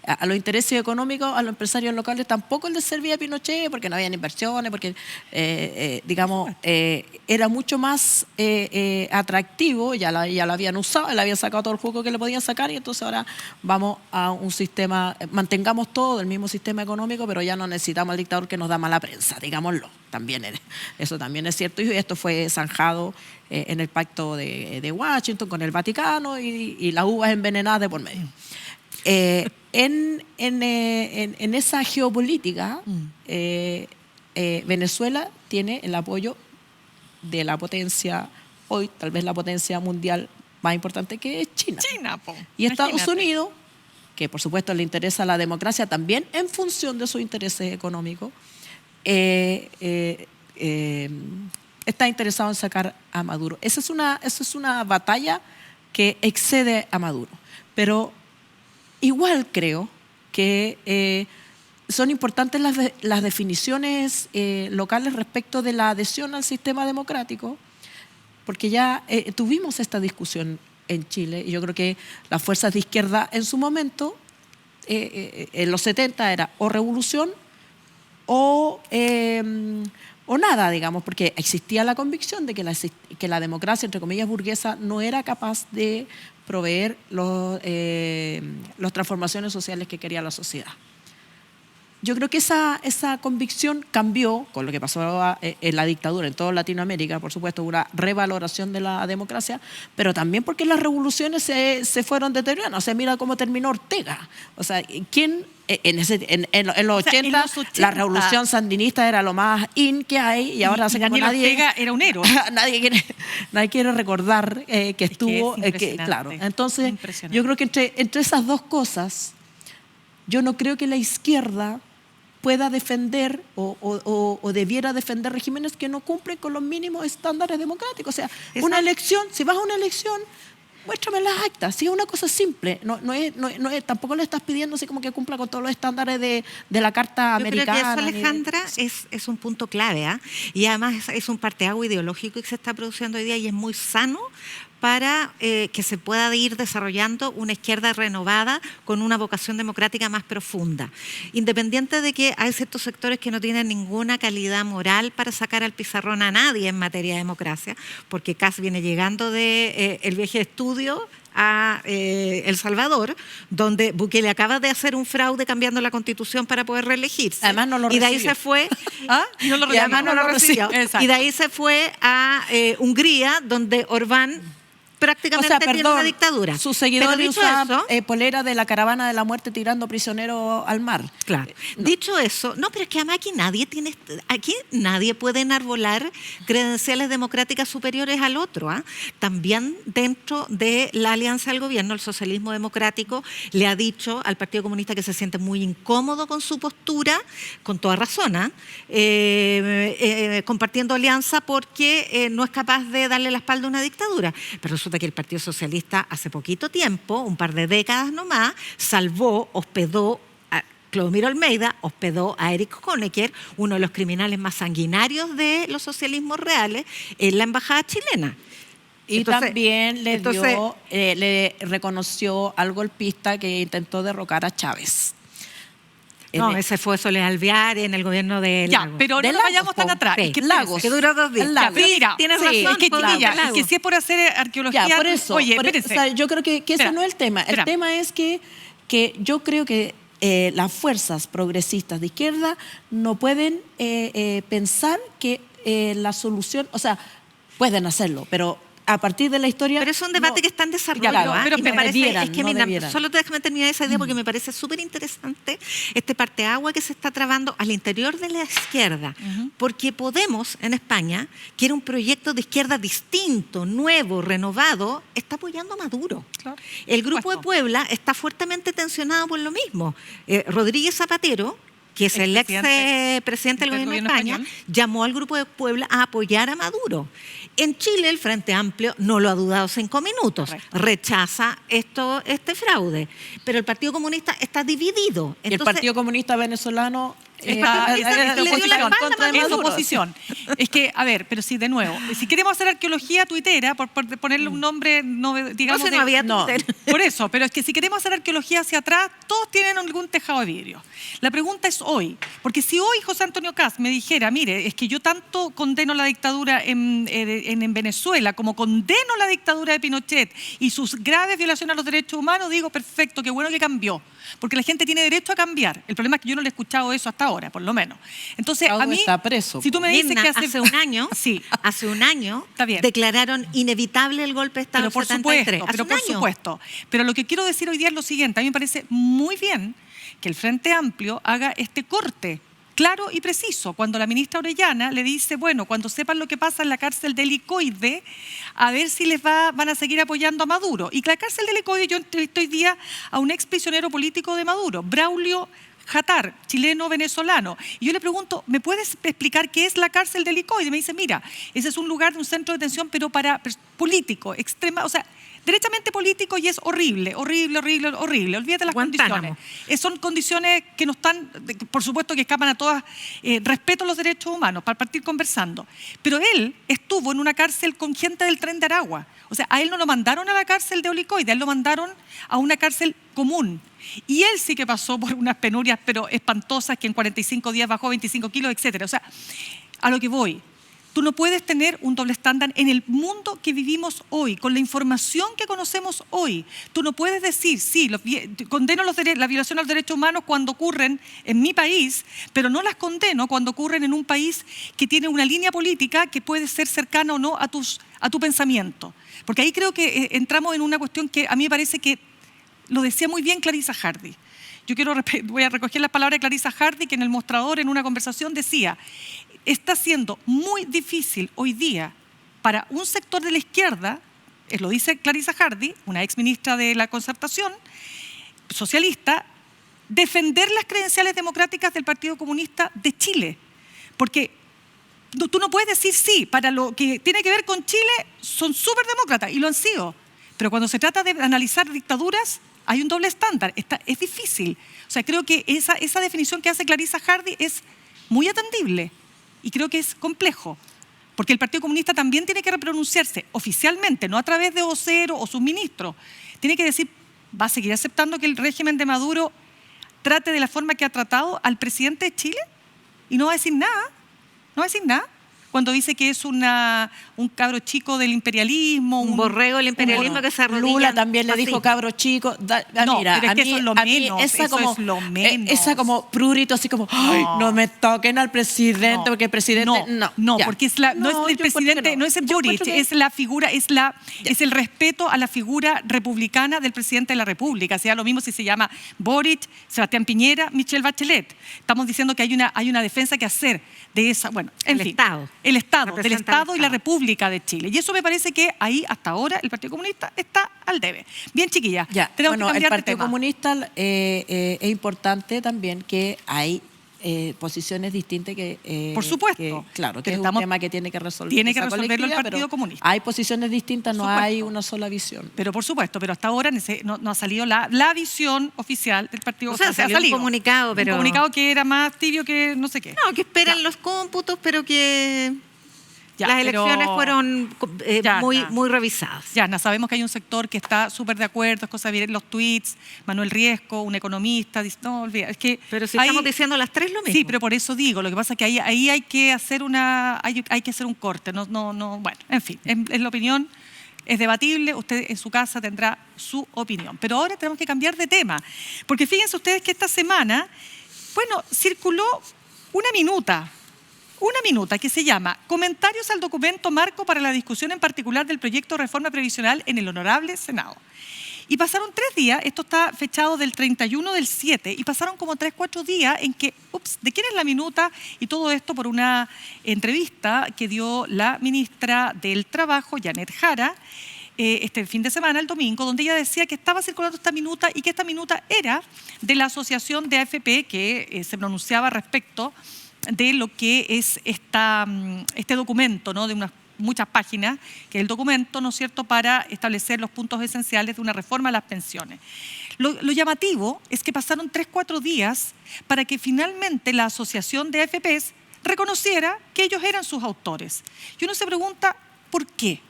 A los intereses económicos, a los empresarios locales tampoco les servía Pinochet porque no habían inversiones, porque, era mucho más atractivo, ya lo habían usado, le habían sacado todo el jugo que le podían sacar y entonces ahora vamos a un sistema, mantengamos todo el mismo sistema económico, pero ya no necesitamos al dictador que nos da mala prensa, digámoslo. Eso también es cierto y esto fue zanjado en el pacto de Washington con el Vaticano y las uvas envenenadas de por medio. En esa geopolítica, Venezuela tiene el apoyo de la potencia, hoy tal vez la potencia mundial más importante que es China. Y Estados Unidos, que por supuesto le interesa la democracia también en función de sus intereses económicos, está interesado en sacar a Maduro. Esa es una batalla que excede a Maduro. Pero igual creo que son importantes las definiciones locales respecto de la adhesión al sistema democrático, porque ya tuvimos esta discusión en Chile y yo creo que las fuerzas de izquierda en su momento, en los 70 era o revolución o nada, digamos, porque existía la convicción de que la democracia, entre comillas, burguesa, no era capaz de proveer las transformaciones sociales que quería la sociedad. Yo creo que esa convicción cambió con lo que pasó en la dictadura en toda Latinoamérica, por supuesto, una revaloración de la democracia, pero también porque las revoluciones se fueron deteriorando. O sea, mira cómo terminó Ortega. O sea, ¿quién en los 80, la revolución sandinista era lo más in que hay y ahora hace como nadie... Ortega era un héroe. nadie quiere recordar que estuvo... claro. Entonces, yo creo que entre esas dos cosas, yo no creo que la izquierda pueda defender o debiera defender regímenes que no cumplen con los mínimos estándares democráticos. O sea, una elección, si vas a una elección, muéstrame las actas. Si es una cosa simple, tampoco le estás pidiendo así como que cumpla con todos los estándares de la Carta Americana. Yo creo que eso, Alejandra, es un punto clave, ¿eh? Y además es un parteaguas ideológico que se está produciendo hoy día y es muy sano para que se pueda ir desarrollando una izquierda renovada con una vocación democrática más profunda. Independiente de que hay ciertos sectores que no tienen ninguna calidad moral para sacar al pizarrón a nadie en materia de democracia, porque Kast viene llegando el viaje de estudio a El Salvador, donde Bukele acaba de hacer un fraude cambiando la Constitución para poder reelegirse. Además no lo recibió. Y de ahí se fue... y además no lo recibió. Y de ahí se fue a Hungría, donde Orbán prácticamente tiene una dictadura. Sus seguidores Pero dicho usaban eso, polera de la caravana de la muerte tirando prisioneros al mar. claro. Dicho eso, no, pero es que además aquí nadie puede enarbolar credenciales democráticas superiores al otro. También dentro de la alianza del gobierno, el socialismo democrático le ha dicho al Partido Comunista que se siente muy incómodo con su postura, con toda razón, compartiendo alianza porque no es capaz de darle la espalda a una dictadura. Pero resulta que el Partido Socialista hace poquito tiempo, un par de décadas nomás, hospedó a Clodomiro Almeida, hospedó a Erich Honecker, uno de los criminales más sanguinarios de los socialismos reales, en la embajada chilena. Y Entonces, también le reconoció al golpista que intentó derrocar a Chávez. No, ese fue Soledad Alvear en el gobierno de Ya, Lagos. pero no nos vayamos tan atrás. Sí. Es que Lagos. Que duró 2 días. Lagos. Pero Mira, tienes sí, razón. es que, por chiquilla, Lagos. es que si es por hacer arqueología... Ya, por eso. Oye, o espérense. sea, yo creo que Espera. ese no es el tema. Espera. El tema es que yo creo que las fuerzas progresistas de izquierda no pueden pensar que la solución, o sea, pueden hacerlo, pero a partir de la historia... Pero es un debate que está en desarrollo. Ya, claro, pero y me no parece, debieran, es que no mira, debieran. solo déjame terminar esa idea porque me parece súper interesante este parteagua que se está trabando al interior de la izquierda. Porque Podemos en España, que era un proyecto de izquierda distinto, nuevo, renovado, está apoyando a Maduro. Claro, El Grupo supuesto. de Puebla está fuertemente tensionado por lo mismo. Rodríguez Zapatero, que es el ex presidente del gobierno de España, llamó al Grupo de Puebla a apoyar a Maduro. En Chile, el Frente Amplio no lo ha dudado 5 minutos. Correcto. Rechaza este fraude. Pero el Partido Comunista está dividido. Y el Partido Comunista Venezolano le dio la espalda contra a de Es Maduro. oposición. Es que, a ver, pero sí, de nuevo, si queremos hacer arqueología tuitera, por ponerle un nombre, digamos... No sé, no había no. Twitter. Por eso, pero es que si queremos hacer arqueología hacia atrás, todos tienen algún tejado de vidrio. La pregunta es hoy, porque si hoy José Antonio Kast me dijera, mire, es que yo tanto condeno la dictadura en Venezuela, como condeno la dictadura de Pinochet y sus graves violaciones a los derechos humanos, digo, perfecto, qué bueno que cambió, porque la gente tiene derecho a cambiar. El problema es que yo no le he escuchado eso hasta ahora, por lo menos. Entonces, Raúl a mí, está preso, si tú me dices Mirna, que hace un año, sí, hace un año Está bien. declararon inevitable el golpe de Estado pero por del 73. supuesto, Hace pero un por año. supuesto. Pero lo que quiero decir hoy día es lo siguiente. A mí me parece muy bien que el Frente Amplio haga este corte claro y preciso. Cuando la ministra Orellana le dice, bueno, cuando sepan lo que pasa en la cárcel de Helicoide, a ver si van a seguir apoyando a Maduro. Y que la cárcel de Helicoide, yo entrevisté hoy día a un ex prisionero político de Maduro, Braulio Jatar, chileno-venezolano. Y yo le pregunto, ¿me puedes explicar qué es la cárcel de Helicoide? Y me dice, mira, ese es un lugar, un centro de detención, pero para político, extrema, o sea, derechamente político, y es horrible, horrible, horrible, horrible. Olvídate las Guantánamo. condiciones. Son condiciones que no están, por supuesto que escapan a todas, respeto a los derechos humanos, para partir conversando. Pero él estuvo en una cárcel con gente del Tren de Aragua. O sea, a él no lo mandaron a la cárcel de Helicoide, a él lo mandaron a una cárcel común. Y él sí que pasó por unas penurias, pero espantosas, que en 45 días bajó 25 kilos, etcétera. O sea, a lo que voy, tú no puedes tener un doble estándar en el mundo que vivimos hoy, con la información que conocemos hoy. Tú no puedes decir, sí, condeno la violación a los derechos humanos cuando ocurren en mi país, pero no las condeno cuando ocurren en un país que tiene una línea política que puede ser cercana o no a tu pensamiento. Porque ahí creo que entramos en una cuestión que a mí me parece que lo decía muy bien Clarissa Hardy. Yo voy a recoger las palabras de Clarissa Hardy, que en el mostrador, en una conversación, decía: está siendo muy difícil hoy día para un sector de la izquierda, lo dice Clarissa Hardy, una ex ministra de la Concertación socialista, defender las credenciales democráticas del Partido Comunista de Chile. Porque tú no puedes decir sí, para lo que tiene que ver con Chile son súper demócratas, y lo han sido. Pero cuando se trata de analizar dictaduras, hay un doble estándar. Es difícil. O sea, creo que esa definición que hace Clarissa Hardy es muy atendible. Y creo que es complejo, porque el Partido Comunista también tiene que pronunciarse oficialmente, no a través de vocero o sus ministros. Tiene que decir, ¿va a seguir aceptando que el régimen de Maduro trate de la forma que ha tratado al presidente de Chile? Y no va a decir nada, no va a decir nada. cuando dice que es un cabro chico del imperialismo. Un borrego del imperialismo que se arrodilla. Lula también le así. dijo cabro chico. No, Mira, pero es que eso es lo a mí menos, esa eso como, es lo menos. Esa como prurito, así como, "Ay, no me toquen al presidente, No. porque el presidente... No, ya. porque no es el yo encuentro presidente, que no es el Yo Boric, encuentro que- es la figura, es el respeto a la figura republicana del presidente de la República. Sea lo mismo si se llama Boric, Sebastián Piñera, Michelle Bachelet. Estamos diciendo que hay una defensa que hacer de esa, bueno, en El fin. Estado. El Estado, del Representa al Estado y la Estado. República de Chile. Y eso me parece que ahí, hasta ahora, el Partido Comunista está al debe. Bien, chiquilla, Ya, tenemos bueno, que el cambiar de Partido tema. Comunista es importante también que hay posiciones distintas que... Por supuesto. Claro, que Pero es un tema que tiene que resolver tiene que esa resolverlo el colectividad, Partido pero Comunista. Hay posiciones distintas, Por no hay supuesto. una sola visión. Pero por supuesto, pero hasta ahora no ha salido la visión oficial del Partido O sea, Comunista. salió un comunicado, pero- Un comunicado que era más tibio que no sé qué. No, que esperan los cómputos, pero que Ya, las pero- elecciones fueron Ya, muy, ya. muy revisadas. Ya, sabemos que hay un sector que está súper de acuerdo, es cosa de ver los tweets, Manuel Riesco, un economista, dice, no, olvida, es que... Pero si ahí- estamos diciendo las tres lo mismo. Sí, pero por eso digo, lo que pasa es que ahí hay que hacer hay que hacer un corte, bueno, en fin, es la opinión, es debatible, usted en su casa tendrá su opinión. Pero ahora tenemos que cambiar de tema, porque fíjense ustedes que esta semana, bueno, circuló una minuta que se llama Comentarios al documento marco para la discusión en particular del proyecto de reforma previsional en el Honorable Senado. Y pasaron 3 días, esto está fechado del 31 del 7, y pasaron como 3, 4 días en que, ¿de quién es la minuta? Y todo esto por una entrevista que dio la ministra del Trabajo, Janet Jara, este fin de semana, el domingo, donde ella decía que estaba circulando esta minuta y que esta minuta era de la asociación de AFP que se pronunciaba respecto de lo que es este documento, ¿no? De muchas páginas, que es el documento, ¿no es cierto?, para establecer los puntos esenciales de una reforma a las pensiones. Lo llamativo es que pasaron 3, 4 días para que finalmente la asociación de AFPs reconociera que ellos eran sus autores. Y uno se pregunta, ¿por qué?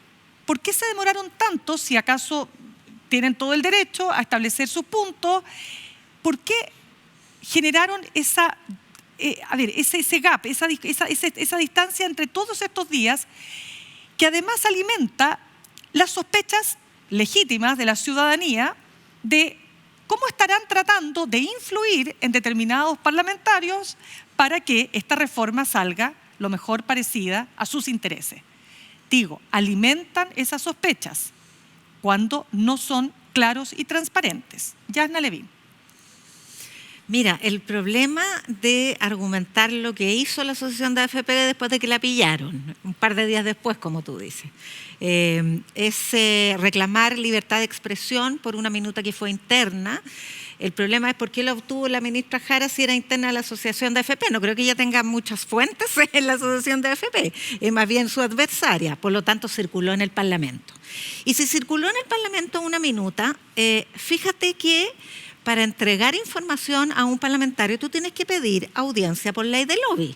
¿Por qué se demoraron tanto si acaso tienen todo el derecho a establecer sus puntos? ¿Por qué generaron ese gap, esa distancia entre todos estos días, que además alimenta las sospechas legítimas de la ciudadanía de cómo estarán tratando de influir en determinados parlamentarios para que esta reforma salga lo mejor parecida a sus intereses? Digo, alimentan esas sospechas cuando no son claros y transparentes. Yasna Levin. Mira, el problema de argumentar lo que hizo la asociación de AFP después de que la pillaron, un par de días después, como tú dices, es reclamar libertad de expresión por una minuta que fue interna. El problema es por qué la obtuvo la ministra Jara si era interna de la asociación de AFP. No creo que ella tenga muchas fuentes en la asociación de AFP, es más bien su adversaria, por lo tanto circuló en el Parlamento. Y si circuló en el Parlamento una minuta, fíjate que para entregar información a un parlamentario tú tienes que pedir audiencia por ley de lobby.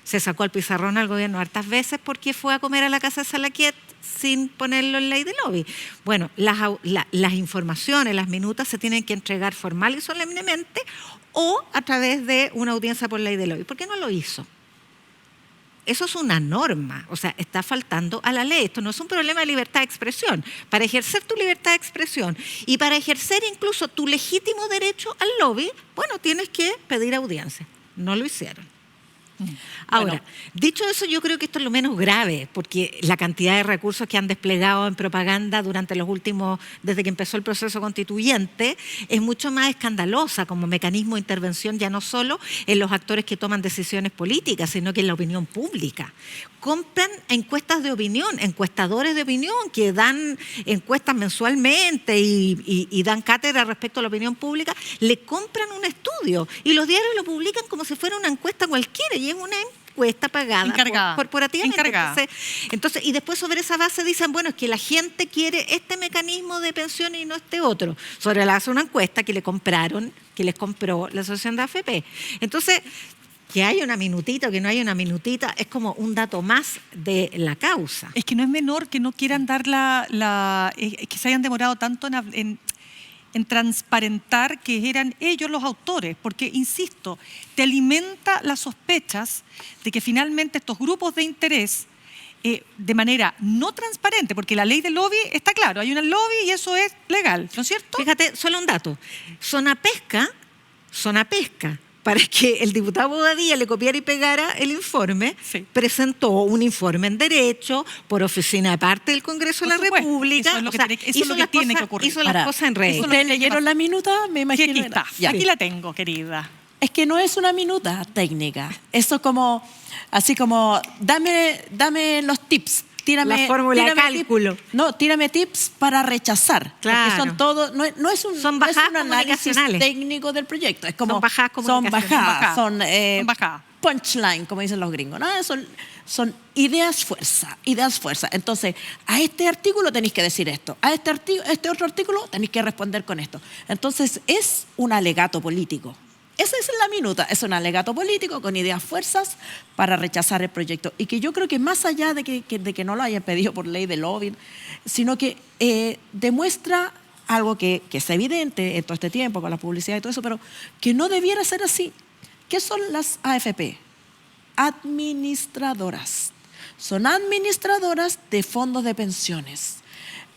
Se sacó al pizarrón al gobierno hartas veces porque fue a comer a la casa de Salaquiet sin ponerlo en ley de lobby. Bueno, las informaciones, las minutas se tienen que entregar formal y solemnemente o a través de una audiencia por ley de lobby. ¿Por qué no lo hizo? Eso es una norma, o sea, está faltando a la ley. Esto no es un problema de libertad de expresión. Para ejercer tu libertad de expresión y para ejercer incluso tu legítimo derecho al lobby, bueno, tienes que pedir audiencia. No lo hicieron. Ahora, dicho eso, yo creo que esto es lo menos grave, porque la cantidad de recursos que han desplegado en propaganda durante los últimos, desde que empezó el proceso constituyente, es mucho más escandalosa como mecanismo de intervención, ya no solo en los actores que toman decisiones políticas, sino que en la opinión pública. Compran encuestas de opinión, encuestadores de opinión que dan encuestas mensualmente y dan cátedra respecto a la opinión pública, le compran un estudio y los diarios lo publican como si fuera una encuesta cualquiera y es una encuesta pagada corporativamente. Entonces, y después sobre esa base dicen, bueno, es que la gente quiere este mecanismo de pensiones y no este otro. Sobre la base de una encuesta que les compró la asociación de AFP. Entonces, que haya una minutita o que no haya una minutita es como un dato más de la causa. Es que no es menor que no quieran dar que se hayan demorado tanto en en transparentar que eran ellos los autores, porque, insisto, te alimenta las sospechas de que finalmente estos grupos de interés, de manera no transparente, porque la ley del lobby está claro, hay una lobby y eso es legal, ¿no es cierto? Fíjate, solo un dato. Sonapesca, para que el diputado Bobadilla le copiara y pegara el informe, Sí. presentó un informe en Derecho por oficina aparte del Congreso de la Por supuesto, República. eso es lo que O sea, tiene- eso es hizo lo que las tiene que cosas- ocurrir. Hizo las Ahora, cosas en regla. ¿Ustedes leyeron la minuta? Me Que imagino. aquí está, Ya. aquí la tengo, querida. Es que no es una minuta técnica. Eso es como, así como, dame los tips. Tírame, La fórmula de tírame cálculo. tírame tips para rechazar. Claro. Porque son todo, no es un, Son no es bajadas un análisis comunicacionales. técnico del proyecto. Es como, Son bajadas comunicacionales. son Son bajadas. punchline, como dicen los gringos. ¿No? Son ideas fuerza. Entonces, a este artículo tenéis que decir esto. A este otro artículo tenéis que responder con esto. Entonces, es un alegato político. Esa es la minuta, es un alegato político con ideas fuerzas para rechazar el proyecto. Y que yo creo que más allá de que no lo hayan pedido por ley de lobby, sino que demuestra algo que es evidente en todo este tiempo con la publicidad y todo eso, pero que no debiera ser así. ¿Qué son las AFP? Administradoras. Son administradoras de fondos de pensiones.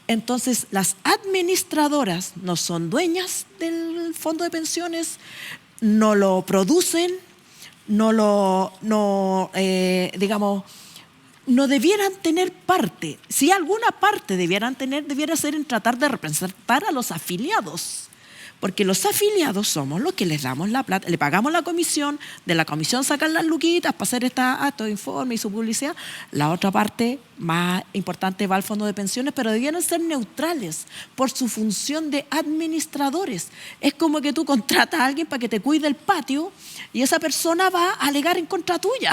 Entonces, las administradoras no son dueñas del fondo de pensiones, no lo producen, no debieran tener parte. Si alguna parte debieran tener, debiera ser en tratar de representar a los afiliados. Porque los afiliados somos los que les damos la plata, le pagamos la comisión, de la comisión sacan las luquitas para hacer estos informes y su publicidad. La otra parte más importante va al fondo de pensiones, pero debieran ser neutrales por su función de administradores. Es como que tú contratas a alguien para que te cuide el patio y esa persona va a alegar en contra tuya.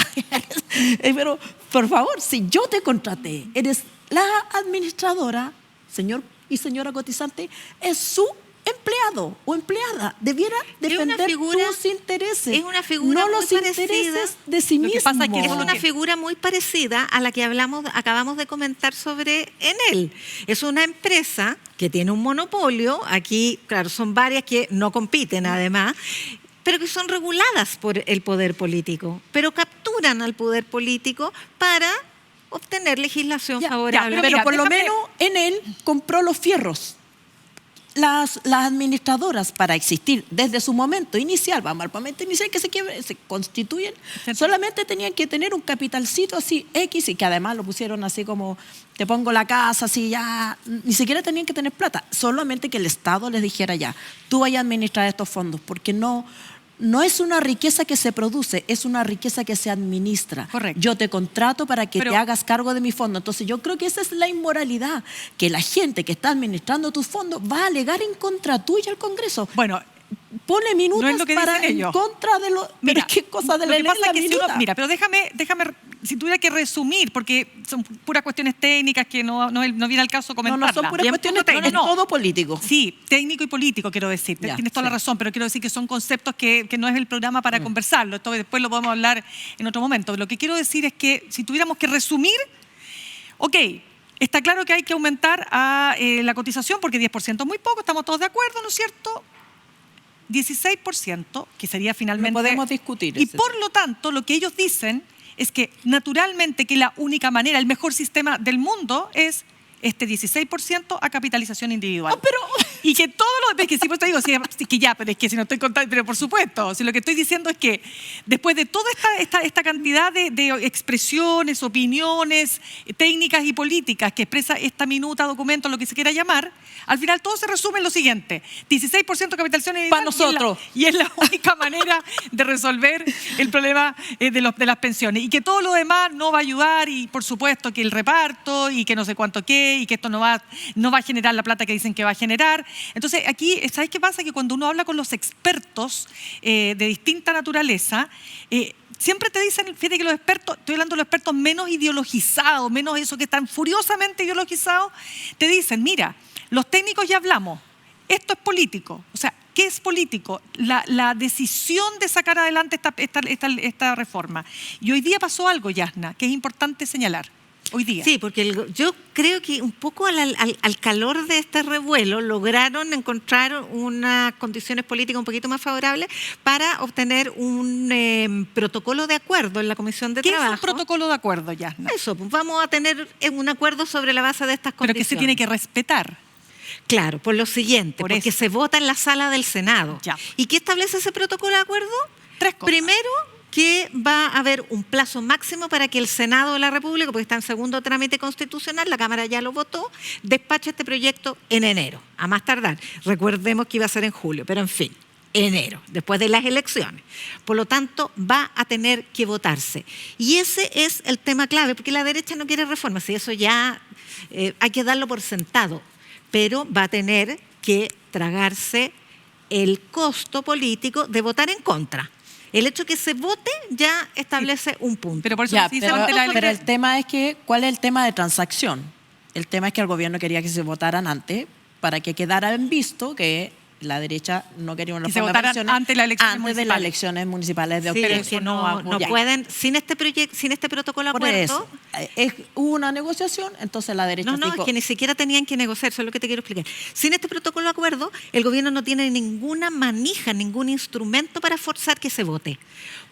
Pero, por favor, si yo te contraté, eres la administradora, señor y señora cotizante, es su empleado o empleada, debiera defender tus intereses, es una figura no muy los parecida. intereses de sí Lo que mismo. pasa es que Es una figura muy parecida a la que acabamos de comentar sobre Enel. Es una empresa que tiene un monopolio. Aquí, claro, son varias que no compiten además, pero que son reguladas por el poder político, pero capturan al poder político para obtener legislación favorable. pero mira, por lo déjame- menos Enel compró los fierros. Las administradoras, para existir desde su momento inicial, vamos al momento inicial que se constituyen, solamente tenían que tener un capitalcito así X, y que además lo pusieron así como, te pongo la casa, así ya, ni siquiera tenían que tener plata, solamente que el Estado les dijera ya, tú vayas a administrar estos fondos, porque no es una riqueza que se produce, es una riqueza que se administra. Correcto. Yo te contrato para que Pero- te hagas cargo de mi fondo. Entonces yo creo que esa es la inmoralidad, que la gente que está administrando tus fondos va a alegar en contra tuya al Congreso. Bueno, Pone minutos no es lo que para dicen en ellos. contra de lo... Mira, pero es que cosa de lo que leer pasa la es que si minuta. uno- mira, pero déjame, si tuviera que resumir, porque son puras cuestiones técnicas que no viene al caso no comentarlas. son puras Bien, cuestiones, punto técnico. es todo político. Sí, técnico y político, quiero decir. Ya, Tienes toda la sí. razón, pero quiero decir que son conceptos que no es el programa para conversarlo. Esto después lo podemos hablar en otro momento. Lo que quiero decir es que si tuviéramos que resumir, ok, está claro que hay que aumentar la cotización porque 10% es muy poco, estamos todos de acuerdo, ¿no es cierto? 16%, que sería finalmente... Lo podemos discutir Y ese por lo tanto, lo que ellos dicen es que naturalmente que la única manera, el mejor sistema del mundo es este 16% a capitalización individual. Y que todo lo... Es que si pues te digo, que ya, pero es que si no estoy contando... Pero por supuesto, si lo que estoy diciendo es que después de toda esta cantidad de expresiones, opiniones, técnicas y políticas que expresa esta minuta, documento, lo que se quiera llamar, al final todo se resume en lo siguiente. 16% capitalización individual. Pa' nosotros. Y es la única manera de resolver el problema de las pensiones. Y que todo lo demás no va a ayudar y por supuesto que el reparto y que no sé cuánto qué y que esto no va a generar la plata que dicen que va a generar. Entonces aquí, ¿sabes qué pasa? Que cuando uno habla con los expertos de distinta naturaleza, siempre te dicen, fíjate que los expertos, estoy hablando de los expertos menos ideologizados, menos esos que están furiosamente ideologizados, te dicen, mira, los técnicos ya hablamos, esto es político. O sea, ¿qué es político? La decisión de sacar adelante esta reforma. Y hoy día pasó algo, Yasna, que es importante señalar. hoy día. Sí, porque yo creo que un poco al calor de este revuelo lograron encontrar unas condiciones políticas un poquito más favorables para obtener un protocolo de acuerdo en la Comisión de ¿Qué Trabajo. es un protocolo de acuerdo, Yasna? Eso, pues vamos a tener un acuerdo sobre la base de estas Pero condiciones. que se tiene que respetar. Claro, por lo siguiente, Por porque eso. se vota en la sala del Senado. Ya. ¿Y qué establece ese protocolo de acuerdo? 3 cosas. Primero, que va a haber un plazo máximo para que el Senado de la República, porque está en segundo trámite constitucional, la Cámara ya lo votó, despache este proyecto en enero, a más tardar. Recordemos que iba a ser en julio, pero en fin, enero, después de las elecciones. Por lo tanto, va a tener que votarse. Y ese es el tema clave, porque la derecha no quiere reformas, y eso ya hay que darlo por sentado, pero va a tener que tragarse el costo político de votar en contra. El hecho que se vote ya establece un punto. Pero por eso Ya, precisamente pero el tema es que, ¿cuál es el tema de transacción? El tema es que el gobierno quería que se votaran antes para que quedara en visto que la derecha no quería una Que se reforma de votaran pensiones antes de las elecciones antes de las municipales. elecciones municipales de Sí, octubre. es que eso no va a no ya. pueden, sin este protocolo de Por acuerdo. eso, hubo una negociación, entonces la derecha No, dijo, es que ni siquiera tenían que negociar, eso es lo que te quiero explicar. Sin este protocolo de acuerdo, el gobierno no tiene ninguna manija, ningún instrumento para forzar que se vote.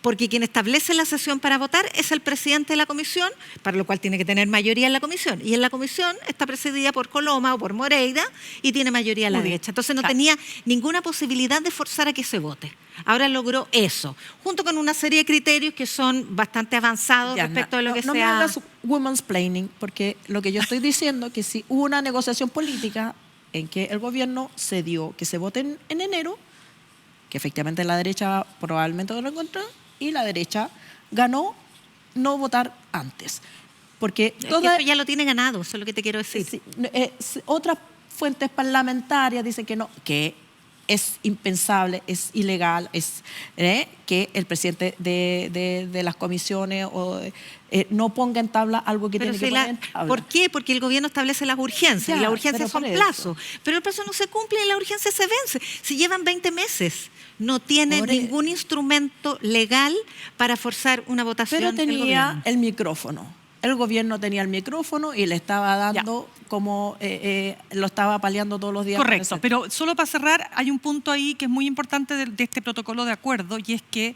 Porque quien establece la sesión para votar es el presidente de la comisión, para lo cual tiene que tener mayoría en la comisión. Y en la comisión está presidida por Coloma o por Moreira y tiene mayoría a la Muy bien. derecha. Entonces no Claro. tenía ninguna posibilidad de forzar a que se vote. Ahora logró eso, junto con una serie de criterios que son bastante avanzados ya, respecto de lo que no me sea. hagas women's planning, porque lo que yo estoy diciendo es que si hubo una negociación política en que el gobierno cedió que se vote en enero, que efectivamente la derecha probablemente lo encontró, y la derecha ganó no votar antes. Porque Es que toda, eso ya lo tiene ganado, eso es lo que te quiero decir. sí, otras fuentes parlamentarias dicen que no, que es impensable, es ilegal, que el presidente de las comisiones no ponga en tabla algo que Pero tiene que si poner en tabla. ¿Por qué? Porque el gobierno establece las urgencias Ya, y las urgencias pero son por eso. plazos. Pero el plazo no se cumple y la urgencia se vence. Si llevan 20 meses, no tiene Por ningún instrumento legal para forzar una votación. Pero el tenía gobierno. el micrófono. El gobierno tenía el micrófono y le estaba dando como lo estaba paliando todos los días. con Correcto, ese- pero solo para cerrar, hay un punto ahí que es muy importante de este protocolo de acuerdo y es que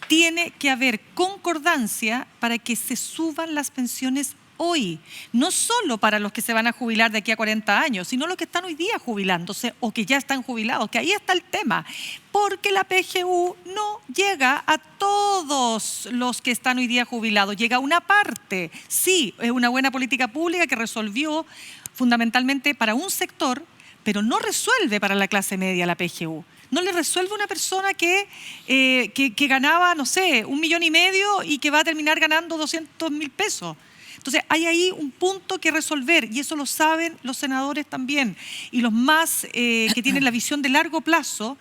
tiene que haber concordancia para que se suban las pensiones hoy, no solo para los que se van a jubilar de aquí a 40 años, sino los que están hoy día jubilándose o que ya están jubilados, que ahí está el tema, porque la PGU no llega a todos los que están hoy día jubilados, llega a una parte. Sí, es una buena política pública que resolvió fundamentalmente para un sector, pero no resuelve para la clase media la PGU. No le resuelve a una persona que ganaba, no sé, 1,5 millones y que va a terminar ganando 200,000 pesos. Entonces, hay ahí un punto que resolver y eso lo saben los senadores también. Y los más que tienen la visión de largo plazo,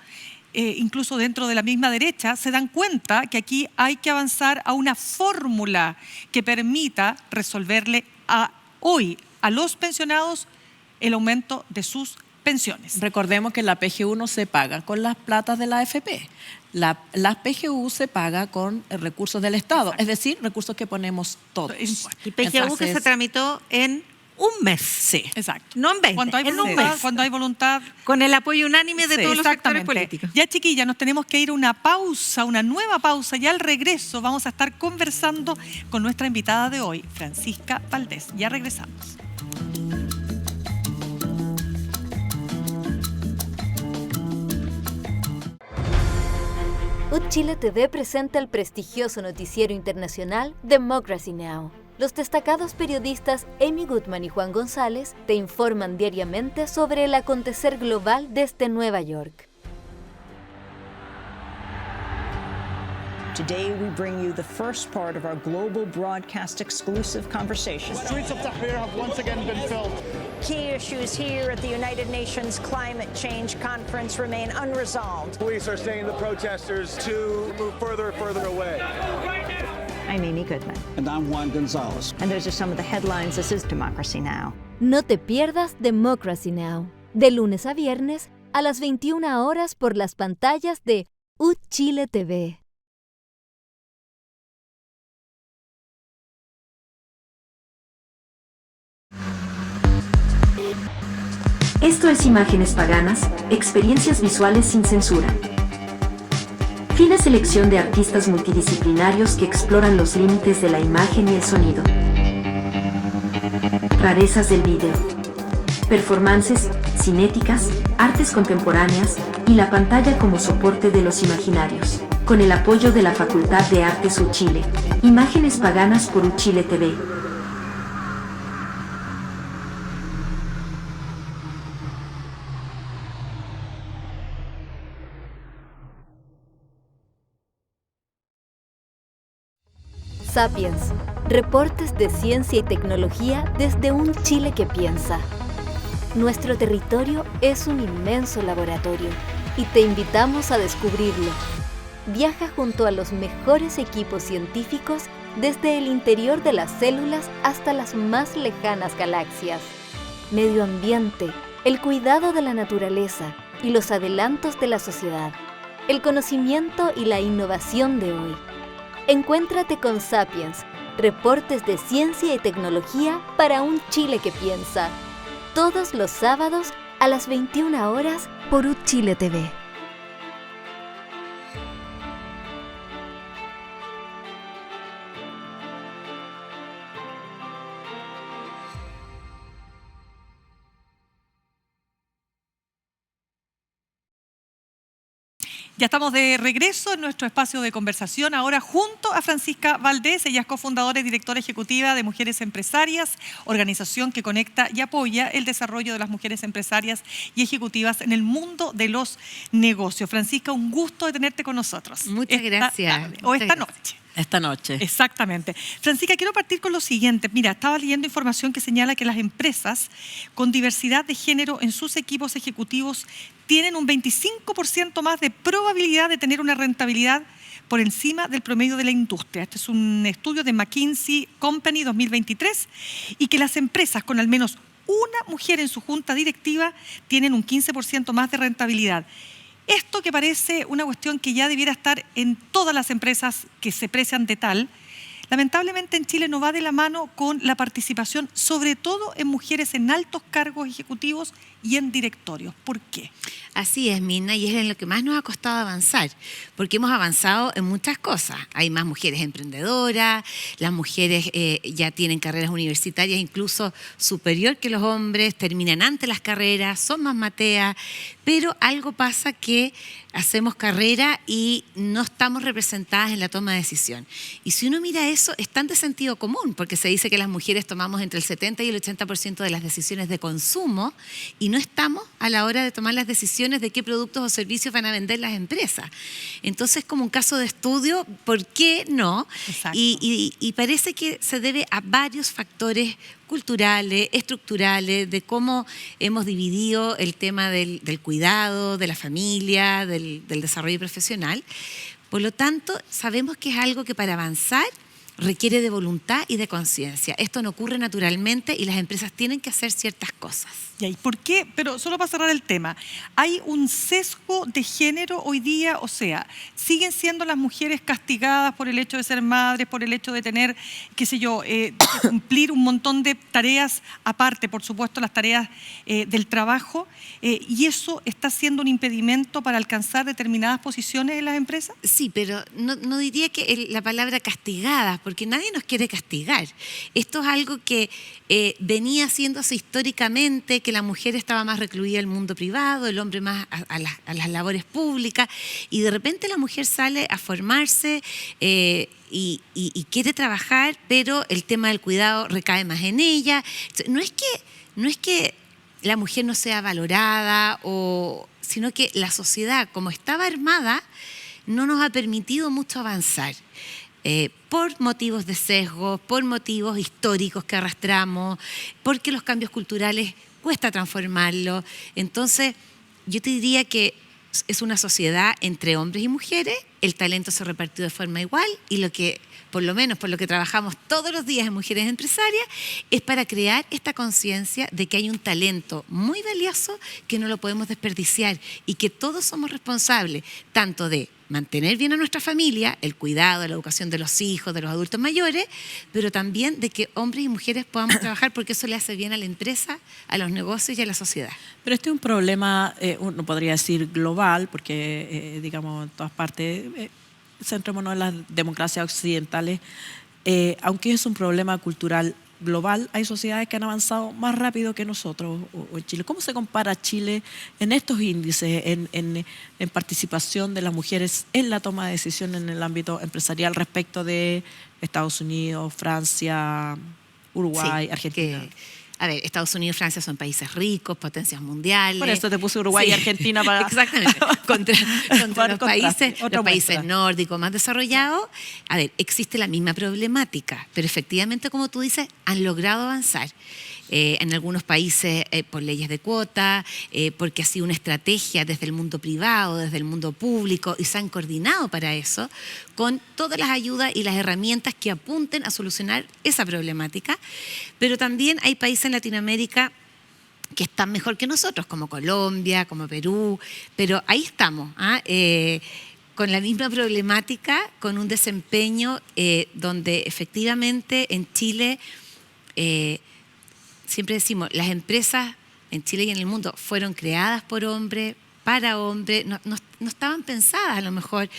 incluso dentro de la misma derecha, se dan cuenta que aquí hay que avanzar a una fórmula que permita resolverle hoy a los pensionados el aumento de sus pensiones. Recordemos que la PGU no se paga con las platas de la AFP. La PGU se paga con recursos del Estado, Exacto. es decir, recursos que ponemos todos. Y PGU que Entonces, se tramitó en un mes. Sí. Exacto. No en 20, Cuando hay en un voluntad, mes. cuando hay voluntad. Con el apoyo unánime de Sí, todos los sectores exactamente. políticos. Ya, chiquilla, nos tenemos que ir a una pausa, una nueva pausa. Ya al regreso vamos a estar conversando con nuestra invitada de hoy, Francisca Valdés. Ya regresamos. Chile TV presenta el prestigioso noticiero internacional Democracy Now! Los destacados periodistas Amy Goodman y Juan González te informan diariamente sobre el acontecer global desde Nueva York. Today, we bring you the first part of our global broadcast exclusive conversation. The streets of Tahrir have once again been filled. Key issues here at the United Nations Climate Change Conference remain unresolved. Police are saying the protesters to move further and further away. I'm Amy Goodman. And I'm Juan Gonzalez. And those are some of the headlines. This is Democracy Now! No te pierdas Democracy Now! De lunes a viernes a las 21 horas por las pantallas de Chile TV. Esto es Imágenes Paganas, experiencias visuales sin censura. Fina selección de artistas multidisciplinarios que exploran los límites de la imagen y el sonido. Rarezas del vídeo. Performances, cinéticas, artes contemporáneas y la pantalla como soporte de los imaginarios. Con el apoyo de la Facultad de Artes Uchile. Imágenes Paganas por Uchile TV. Sapiens, reportes de ciencia y tecnología desde un Chile que piensa. Nuestro territorio es un inmenso laboratorio y te invitamos a descubrirlo. Viaja junto a los mejores equipos científicos desde el interior de las células hasta las más lejanas galaxias. Medio ambiente, el cuidado de la naturaleza y los adelantos de la sociedad. El conocimiento y la innovación de hoy. Encuéntrate con Sapiens, reportes de ciencia y tecnología para un Chile que piensa. Todos los sábados a las 21 horas por Uchile TV. Ya estamos de regreso en nuestro espacio de conversación, ahora junto a Francisca Valdés. Ella es cofundadora y directora ejecutiva de Mujeres Empresarias, organización que conecta y apoya el desarrollo de las mujeres empresarias y ejecutivas en el mundo de los negocios. Francisca, un gusto de tenerte con nosotros. Muchas gracias. Esta noche. Esta noche. Exactamente. Francisca, quiero partir con lo siguiente. Mira, estaba leyendo información que señala que las empresas con diversidad de género en sus equipos ejecutivos tienen un 25% más de probabilidad de tener una rentabilidad por encima del promedio de la industria. Este es un estudio de McKinsey Company 2023 y que las empresas con al menos una mujer en su junta directiva tienen un 15% más de rentabilidad. Esto que parece una cuestión que ya debiera estar en todas las empresas que se precian de tal, lamentablemente en Chile no va de la mano con la participación, sobre todo en mujeres en altos cargos ejecutivos y en directorios. ¿Por qué? Así es, Mirna, y es en lo que más nos ha costado avanzar, porque hemos avanzado en muchas cosas. Hay más mujeres emprendedoras, las mujeres ya tienen carreras universitarias incluso superior que los hombres, terminan antes las carreras, son más mateas, pero algo pasa que hacemos carrera y no estamos representadas en la toma de decisión. Y si uno mira eso, es tan de sentido común, porque se dice que las mujeres tomamos entre el 70 y el 80% de las decisiones de consumo y no estamos a la hora de tomar las decisiones de qué productos o servicios van a vender las empresas. Entonces, como un caso de estudio, ¿por qué no? Y parece que se debe a varios factores culturales, estructurales, de cómo hemos dividido el tema del cuidado, de la familia, del desarrollo profesional. Por lo tanto, sabemos que es algo que para avanzar requiere de voluntad y de conciencia. Esto no ocurre naturalmente y las empresas tienen que hacer ciertas cosas. ¿Y por qué? Pero solo para cerrar el tema, ¿hay un sesgo de género hoy día? O sea, ¿siguen siendo las mujeres castigadas por el hecho de ser madres, por el hecho de tener, qué sé yo, de cumplir un montón de tareas aparte, por supuesto, las tareas del trabajo? ¿Y eso está siendo un impedimento para alcanzar determinadas posiciones en las empresas? Sí, pero no diría que la palabra castigada, porque nadie nos quiere castigar. Esto es algo que venía haciéndose históricamente, que la mujer estaba más recluida al mundo privado, el hombre más a las labores públicas, y de repente la mujer sale a formarse y quiere trabajar, pero el tema del cuidado recae más en ella. No es que la mujer no sea valorada, sino que la sociedad, como estaba armada, no nos ha permitido mucho avanzar. Por motivos de sesgo, por motivos históricos que arrastramos, porque los cambios culturales cuesta transformarlos. Entonces, yo te diría que es una sociedad entre hombres y mujeres el talento se repartió de forma igual y lo que, por lo menos por lo que trabajamos todos los días en Mujeres Empresarias, es para crear esta conciencia de que hay un talento muy valioso que no lo podemos desperdiciar y que todos somos responsables tanto de mantener bien a nuestra familia, el cuidado, la educación de los hijos, de los adultos mayores, pero también de que hombres y mujeres podamos trabajar porque eso le hace bien a la empresa, a los negocios y a la sociedad. Pero este es un problema, uno podría decir global, porque digamos en todas partes, centrémonos en las democracias occidentales, aunque es un problema cultural global, hay sociedades que han avanzado más rápido que nosotros o en Chile. ¿Cómo se compara Chile en estos índices, en participación de las mujeres en la toma de decisiones en el ámbito empresarial respecto de Estados Unidos, Francia, Uruguay, Argentina? A ver, Estados Unidos y Francia son países ricos, potencias mundiales. Por eso te puse Uruguay y Argentina para... Exactamente. contra los países nórdicos más desarrollados. A ver, existe la misma problemática, pero efectivamente, como tú dices, han logrado avanzar. En algunos países por leyes de cuota, porque ha sido una estrategia desde el mundo privado, desde el mundo público, y se han coordinado para eso, con todas las ayudas y las herramientas que apunten a solucionar esa problemática. Pero también hay países en Latinoamérica que están mejor que nosotros, como Colombia, como Perú, pero ahí estamos, con la misma problemática, con un desempeño donde efectivamente en Chile... siempre decimos, las empresas en Chile y en el mundo fueron creadas por hombres, para hombres, no estaban pensadas a lo mejor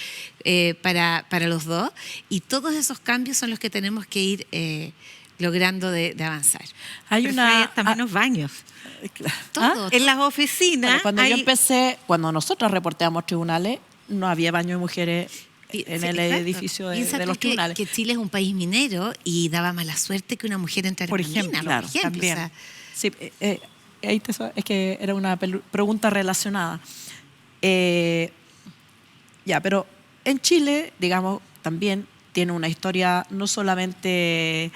para los dos, y todos esos cambios son los que tenemos que ir logrando de avanzar. Hay hasta menos baños. Todo. En las oficinas... Bueno, cuando nosotros reporteamos tribunales, no había baño de mujeres en el edificio de los tribunales. Que Chile es un país minero y daba mala suerte que una mujer entrara en mina, claro, por ejemplo. También. O sea, sí, es que era una pregunta relacionada. Pero en Chile, digamos, también tiene una historia no solamente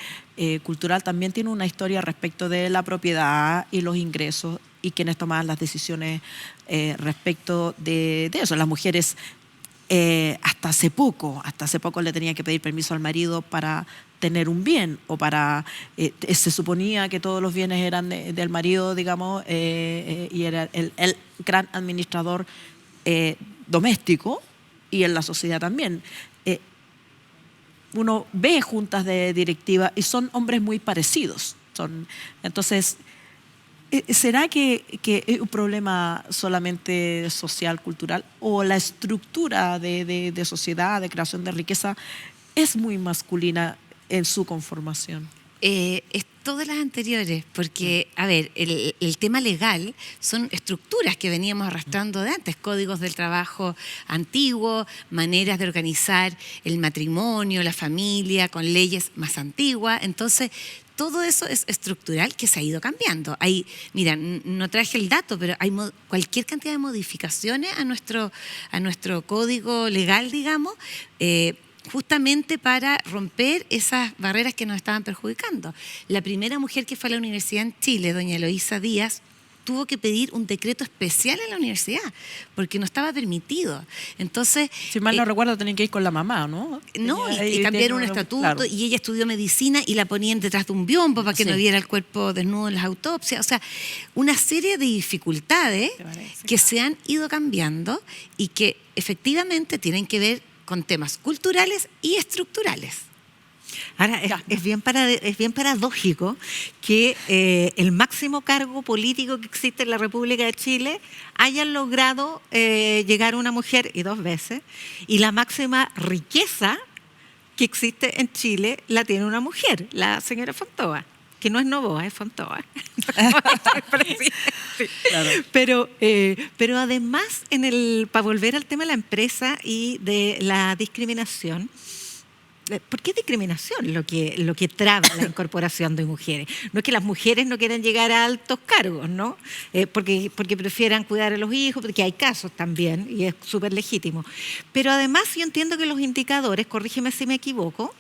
cultural, también tiene una historia respecto de la propiedad y los ingresos y quienes tomaban las decisiones respecto de eso. Las mujeres... hasta hace poco le tenían que pedir permiso al marido para tener un bien o para... se suponía que todos los bienes eran del marido, digamos, y era el gran administrador doméstico y en la sociedad también. Uno ve juntas de directiva y son hombres muy parecidos. Entonces... ¿será que es un problema solamente social, cultural, o la estructura de sociedad, de creación de riqueza, es muy masculina en su conformación? Es todas las anteriores, porque, a ver, el tema legal son estructuras que veníamos arrastrando de antes, códigos del trabajo antiguos, maneras de organizar el matrimonio, la familia, con leyes más antiguas. Entonces, todo eso es estructural que se ha ido cambiando. Mira, no traje el dato, pero hay cualquier cantidad de modificaciones a nuestro código legal, digamos, justamente para romper esas barreras que nos estaban perjudicando. La primera mujer que fue a la universidad en Chile, doña Eloísa Díaz, tuvo que pedir un decreto especial en la universidad, porque no estaba permitido. Entonces... Si mal no recuerdo, tenían que ir con la mamá, ¿no? No, y cambiaron un estatuto, claro. Y ella estudió medicina y la ponían detrás de un biombo para que no viera el cuerpo desnudo en las autopsias. O sea, una serie de dificultades que se han ido cambiando y que efectivamente tienen que ver con temas culturales y estructurales. Ahora, es bien paradójico que el máximo cargo político que existe en la República de Chile hayan logrado llegar una mujer, y 2 veces, y la máxima riqueza que existe en Chile la tiene una mujer, la señora Fontova, que no es Novoa, es Fontova. Claro. Pero además, para volver al tema de la empresa y de la discriminación, ¿por qué discriminación lo que traba la incorporación de mujeres? No es que las mujeres no quieran llegar a altos cargos, ¿no? Porque prefieran cuidar a los hijos, porque hay casos también, y es súper legítimo. Pero además yo entiendo que los indicadores, corrígeme si me equivoco,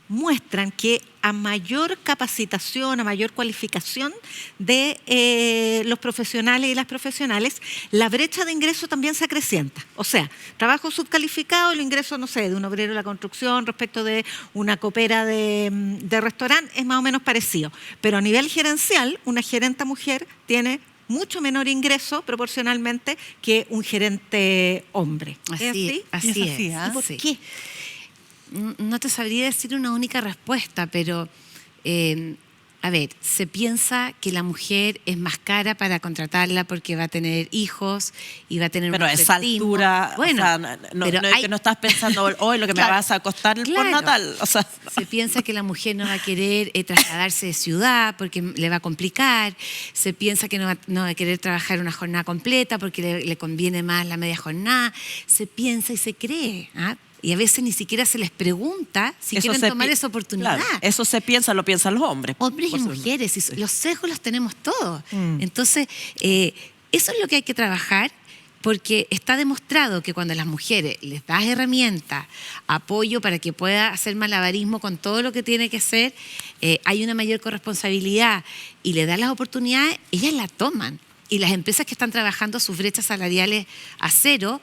muestran que a mayor capacitación, a mayor cualificación de los profesionales y las profesionales, la brecha de ingreso también se acrecienta. O sea, trabajo subcalificado, el ingreso, no sé, de un obrero de la construcción respecto de una copera de restaurante es más o menos parecido. Pero a nivel gerencial, una gerenta mujer tiene mucho menor ingreso proporcionalmente que un gerente hombre. Así es. ¿Y por qué? No te sabría decir una única respuesta, pero a ver, se piensa que la mujer es más cara para contratarla porque va a tener hijos y va a tener pero un a esa altura, bueno, o sea, no es que no estás pensando hoy lo que me vas a costar el postnatal. O sea. Se piensa que la mujer no va a querer trasladarse de ciudad porque le va a complicar. Se piensa que no va a querer trabajar una jornada completa porque le conviene más la media jornada. Se piensa y se cree, ¿ah? Y a veces ni siquiera se les pregunta si quieren tomar esa oportunidad. Claro, eso se piensa, lo piensan los hombres. Hombres y mujeres, y los sesgos los tenemos todos. Entonces, eso es lo que hay que trabajar, porque está demostrado que cuando a las mujeres les das herramientas, apoyo para que pueda hacer malabarismo con todo lo que tiene que hacer, hay una mayor corresponsabilidad y le das las oportunidades, ellas la toman. Y las empresas que están trabajando sus brechas salariales a cero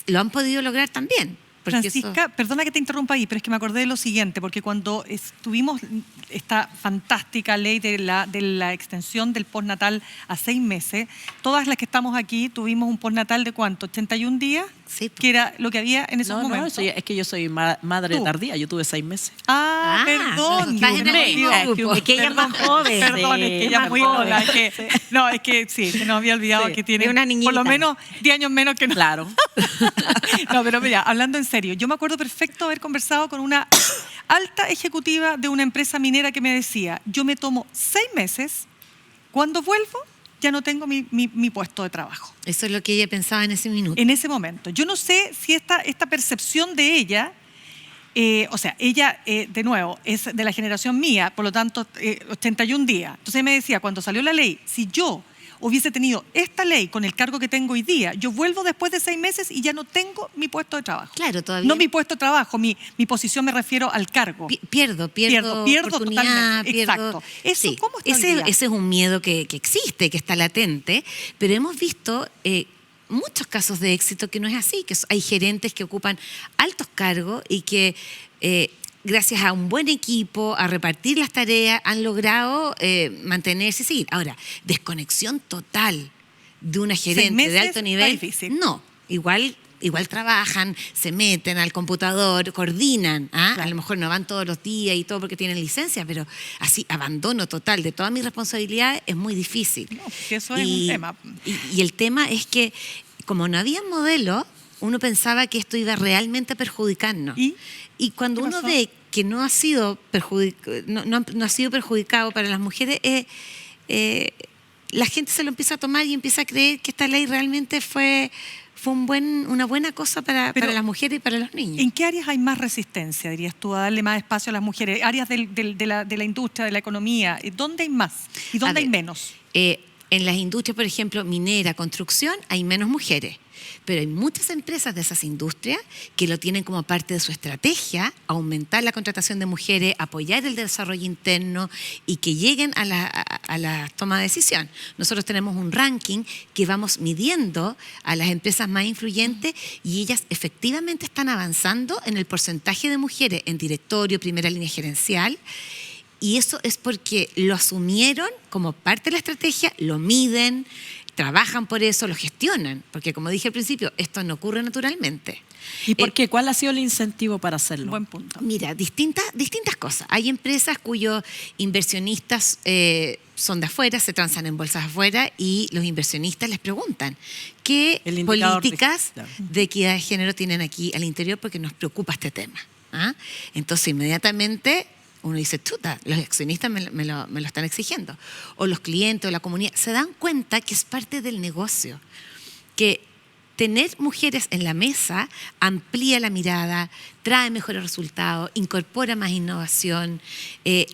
lo han podido lograr también. Francisca, perdona que te interrumpa ahí, pero es que me acordé de lo siguiente, porque cuando tuvimos esta fantástica ley de la extensión del postnatal a 6 meses, todas las que estamos aquí tuvimos un postnatal de ¿cuánto? ¿81 días? Sí. Que era lo que había en esos momentos. No, es que yo soy madre tardía, yo tuve 6 meses. Perdón. Estás en el mismo grupo. Es que ella es más joven. Perdón, es que ella es muy joven. No, es que sí, se nos había olvidado que tiene una niñita. Por lo menos 10 años menos que nosotros. Claro. No, pero mira, hablando en serio, yo me acuerdo perfecto haber conversado con una alta ejecutiva de una empresa minera que me decía, yo me tomo 6 meses, cuando vuelvo ya no tengo mi puesto de trabajo. Eso es lo que ella pensaba en ese minuto. En ese momento. Yo no sé si esta percepción de ella, o sea, ella, de nuevo, es de la generación mía, por lo tanto, 81 días. Entonces ella me decía, cuando salió la ley, si yo hubiese tenido esta ley con el cargo que tengo hoy día, yo vuelvo después de 6 meses y ya no tengo mi puesto de trabajo. Claro, todavía. No mi puesto de trabajo, mi posición, me refiero al cargo. Pierdo oportunidad, totalmente. Exacto. Eso, sí, ¿cómo está hoy día? Ese es un miedo que existe, que está latente, pero hemos visto muchos casos de éxito que no es así, que hay gerentes que ocupan altos cargos y que gracias a un buen equipo, a repartir las tareas, han logrado mantenerse y seguir. Ahora, desconexión total de una gerente de alto nivel, no, igual trabajan, se meten al computador, coordinan, claro. A lo mejor no van todos los días y todo porque tienen licencia, pero así, abandono total de todas mis responsabilidades es muy difícil. No, eso es un tema. Y el tema es que, como no había modelo, uno pensaba que esto iba realmente a perjudicarnos. Y cuando uno ve que no ha sido perjudicado para las mujeres, la gente se lo empieza a tomar y empieza a creer que esta ley realmente fue una buena cosa para las mujeres y para los niños. ¿En qué áreas hay más resistencia, dirías tú, a darle más espacio a las mujeres? ¿Áreas de la industria, de la economía? ¿Dónde hay más y dónde hay menos? En las industrias, por ejemplo, minera, construcción, hay menos mujeres. Pero hay muchas empresas de esas industrias que lo tienen como parte de su estrategia, aumentar la contratación de mujeres, apoyar el desarrollo interno y que lleguen a la toma de decisión. Nosotros tenemos un ranking que vamos midiendo a las empresas más influyentes y ellas efectivamente están avanzando en el porcentaje de mujeres en directorio, primera línea gerencial. Y eso es porque lo asumieron como parte de la estrategia, lo miden, trabajan por eso, lo gestionan. Porque como dije al principio, esto no ocurre naturalmente. ¿Y por qué? ¿Cuál ha sido el incentivo para hacerlo? Buen punto. Mira, distintas cosas. Hay empresas cuyos inversionistas son de afuera, se transan en bolsas afuera y los inversionistas les preguntan qué políticas de equidad de género tienen aquí al interior porque nos preocupa este tema. Entonces inmediatamente uno dice, chuta, los accionistas me lo están exigiendo. O los clientes o la comunidad se dan cuenta que es parte del negocio. Que tener mujeres en la mesa amplía la mirada, trae mejores resultados, incorpora más innovación,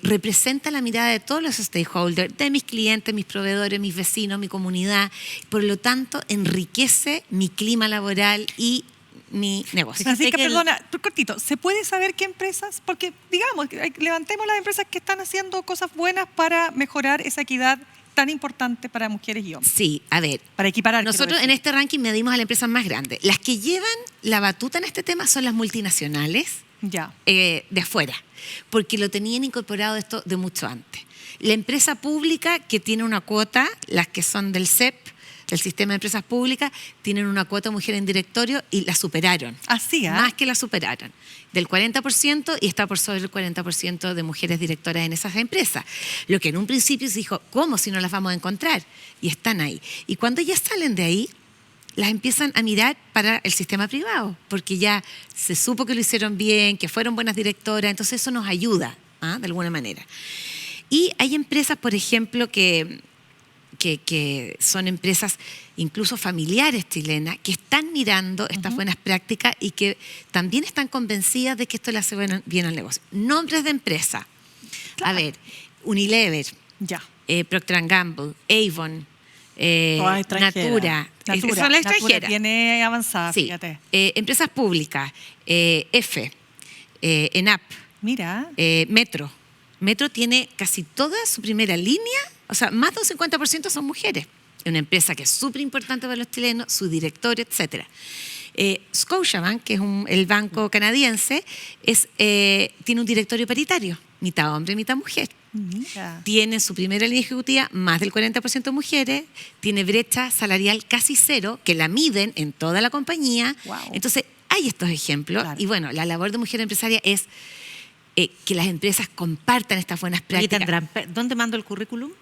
representa la mirada de todos los stakeholders, de mis clientes, mis proveedores, mis vecinos, mi comunidad. Por lo tanto, enriquece mi clima laboral y mi negocio. Francisca, perdona, cortito, ¿se puede saber qué empresas? Porque, digamos, levantemos las empresas que están haciendo cosas buenas para mejorar esa equidad tan importante para mujeres y hombres. Sí, a ver. Para equiparar. Nosotros en este ranking medimos a las empresas más grandes. Las que llevan la batuta en este tema son las multinacionales de afuera, porque lo tenían incorporado esto de mucho antes. La empresa pública que tiene una cuota, las que son del CEP, del Sistema de Empresas Públicas, tienen una cuota de mujer en directorio y la superaron. Así, Más que la superaron. Del 40% y está por sobre el 40% de mujeres directoras en esas empresas. Lo que en un principio se dijo, ¿cómo si no las vamos a encontrar? Y están ahí. Y cuando ya salen de ahí, las empiezan a mirar para el sistema privado, porque ya se supo que lo hicieron bien, que fueron buenas directoras, entonces eso nos ayuda, de alguna manera. Y hay empresas, por ejemplo, que son empresas incluso familiares chilenas que están mirando estas buenas prácticas y que también están convencidas de que esto le hace bien al negocio. Nombres de empresa. Claro. A ver, Unilever, Procter & Gamble, Avon, Natura. Son las extranjeras. Tiene avanzada, sí. Fíjate. Empresas públicas, ENAP, mira. Metro. Metro tiene casi toda su primera línea, o sea, más de un 50% son mujeres. Es una empresa que es súper importante para los chilenos, su directorio, etc. Scotiabank, que es el banco canadiense, tiene un directorio paritario, mitad hombre, mitad mujer. Tiene su primera línea ejecutiva más del 40% mujeres, tiene brecha salarial casi cero, que la miden en toda la compañía. Wow. Entonces, hay estos ejemplos. Claro. Y bueno, la labor de mujer empresaria es que las empresas compartan estas buenas prácticas. ¿Dónde mando el currículum?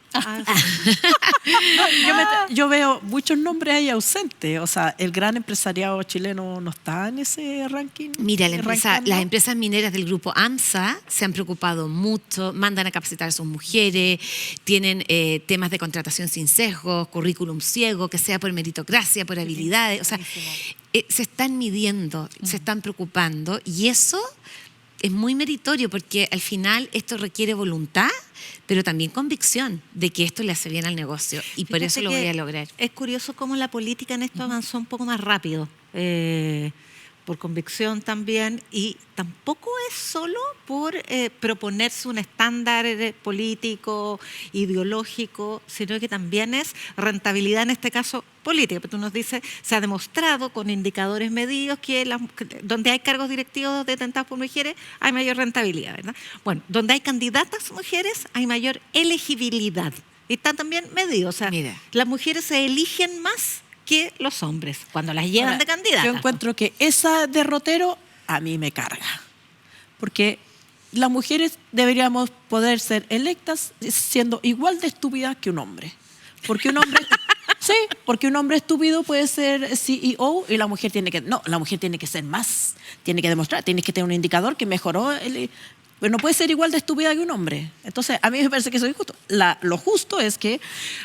Yo veo muchos nombres ahí ausentes. O sea, el gran empresariado chileno no está en ese ranking. Mira, las empresas mineras del grupo AMSA se han preocupado mucho, mandan a capacitar a sus mujeres, tienen temas de contratación sin sesgos, currículum ciego, que sea por meritocracia, por habilidades. O sea, se están midiendo, se están preocupando, y eso es muy meritorio, porque al final esto requiere voluntad, pero también convicción de que esto le hace bien al negocio, y por eso lo voy a lograr. Es curioso cómo la política en esto avanzó un poco más rápido, por convicción también, y tampoco es solo por proponerse un estándar político, ideológico, sino que también es rentabilidad, en este caso política. Pero tú nos dices, se ha demostrado con indicadores medidos que donde hay cargos directivos detentados por mujeres hay mayor rentabilidad, ¿verdad? Bueno, donde hay candidatas mujeres hay mayor elegibilidad. Y está también medido. O sea, mira, las mujeres se eligen más que los hombres cuando las llevan de candidatas. Yo encuentro que esa derrotero a mí me carga, porque las mujeres deberíamos poder ser electas siendo igual de estúpidas que un hombre, porque un hombre sí, porque un hombre estúpido puede ser CEO y la mujer tiene que ser más, tiene que demostrar, tiene que tener un indicador que mejoró pero no puede ser igual de estúpida que un hombre. Entonces, a mí me parece que eso es injusto. Lo justo es que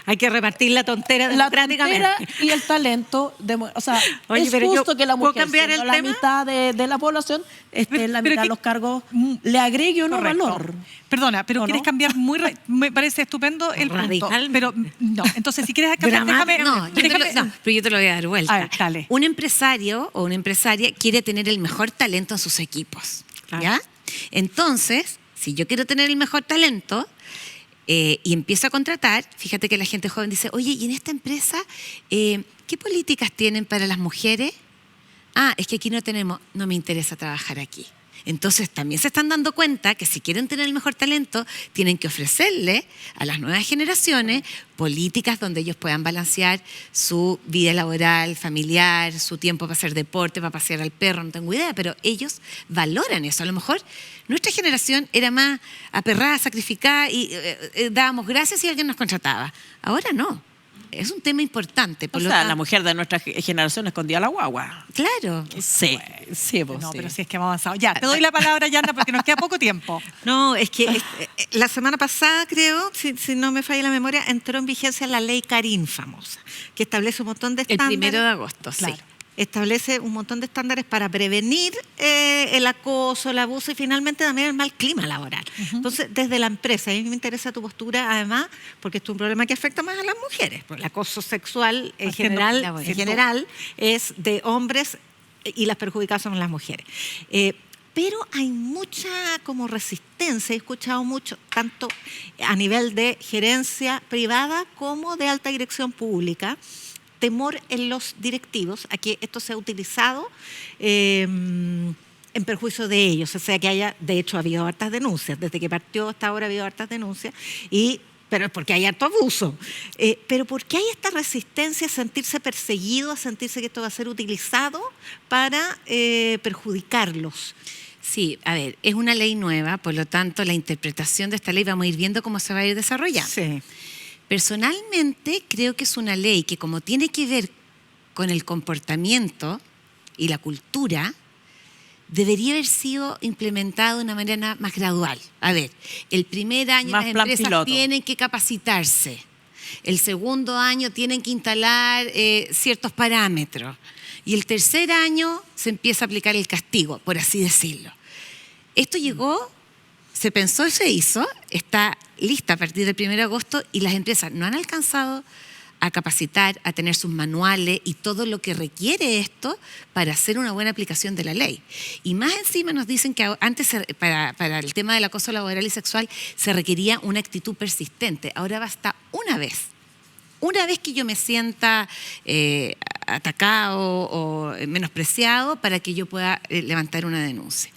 hay que repartir la tontera democráticamente. La tontera y el talento. O sea, es justo que la mujer, siendo la mitad de la población, esté en la mitad de los cargos, le agregue o no valor. Perdona, pero quieres cambiar me parece estupendo el punto. Pero no, entonces si quieres cambiar, pero yo te lo voy a dar vuelta. A ver, dale. Un empresario o una empresaria quiere tener el mejor talento en sus equipos. Claro. ¿Ya? Entonces, si yo quiero tener el mejor talento y empiezo a contratar, fíjate que la gente joven dice, oye, ¿y en esta empresa qué políticas tienen para las mujeres? Es que aquí no me interesa trabajar aquí. Entonces también se están dando cuenta que si quieren tener el mejor talento, tienen que ofrecerle a las nuevas generaciones políticas donde ellos puedan balancear su vida laboral, familiar, su tiempo para hacer deporte, para pasear al perro, no tengo idea, pero ellos valoran eso. A lo mejor nuestra generación era más aperrada, sacrificada y dábamos gracias si alguien nos contrataba. Ahora no. Es un tema importante. La mujer de nuestra generación escondía la guagua. Claro. Sí, pues, no, pero sí es que hemos avanzado. Ya, te doy la palabra, Yana, porque nos queda poco tiempo. No, es que la semana pasada, creo, si no me falla la memoria, entró en vigencia la ley Karim famosa, que establece un montón de estándares. El 1 de agosto, claro. Sí. Establece un montón de estándares para prevenir el acoso, el abuso y finalmente también el mal clima laboral. Entonces, desde la empresa, a mí me interesa tu postura, además, porque esto es un problema que afecta más a las mujeres. El acoso sexual en general es de hombres y las perjudicadas son las mujeres. Pero hay mucha como resistencia, he escuchado mucho, tanto a nivel de gerencia privada como de alta dirección pública, temor en los directivos a que esto sea utilizado en perjuicio de ellos. O sea, que haya, de hecho, ha habido hartas denuncias. Desde que partió hasta ahora ha habido hartas denuncias, pero es porque hay harto abuso. Pero porque hay esta resistencia a sentirse perseguido, a sentirse que esto va a ser utilizado para perjudicarlos. Sí, a ver, es una ley nueva, por lo tanto, la interpretación de esta ley vamos a ir viendo cómo se va a ir desarrollando. Sí. Personalmente, creo que es una ley que, como tiene que ver con el comportamiento y la cultura, debería haber sido implementada de una manera más gradual. A ver, el primer año Más las plan empresas piloto. tienen que capacitarse. El segundo año tienen que instalar ciertos parámetros. Y el tercer año se empieza a aplicar el castigo, por así decirlo. Esto llegó, se pensó y se hizo, está lista a partir del 1 de agosto y las empresas no han alcanzado a capacitar, a tener sus manuales y todo lo que requiere esto para hacer una buena aplicación de la ley. Y más encima nos dicen que antes para el tema del acoso laboral y sexual se requería una actitud persistente. Ahora basta una vez. Una vez que yo me sienta atacado o menospreciado para que yo pueda levantar una denuncia.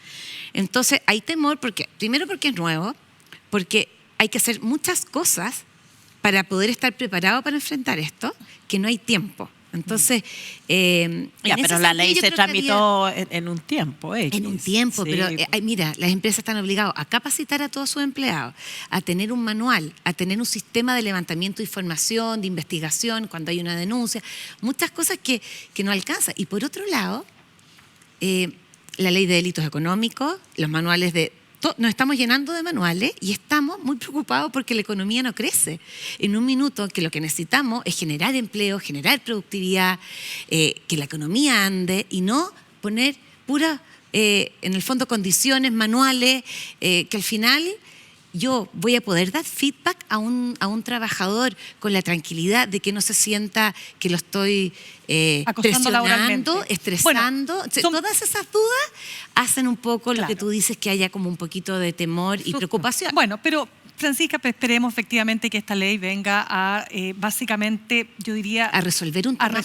Entonces hay temor, primero porque es nuevo, porque hay que hacer muchas cosas para poder estar preparado para enfrentar esto, que no hay tiempo. Entonces, pero la ley se tramitó en un tiempo. En un tiempo, sí. Pero mira, las empresas están obligadas a capacitar a todos sus empleados, a tener un manual, a tener un sistema de levantamiento de información, de investigación, cuando hay una denuncia, muchas cosas que no alcanza. Y por otro lado, la ley de delitos económicos, los manuales nos estamos llenando de manuales y estamos muy preocupados porque la economía no crece. En un minuto que lo que necesitamos es generar empleo, generar productividad, que la economía ande y no poner puras, en el fondo, condiciones, manuales, que al final yo voy a poder dar feedback a un trabajador con la tranquilidad de que no se sienta que lo estoy presionando, estresando. Bueno, todas esas dudas hacen un poco lo que tú dices, que haya como un poquito de temor y preocupación. Bueno, pero Francisca, pues esperemos efectivamente que esta ley venga a, básicamente, yo diría... A resolver un tema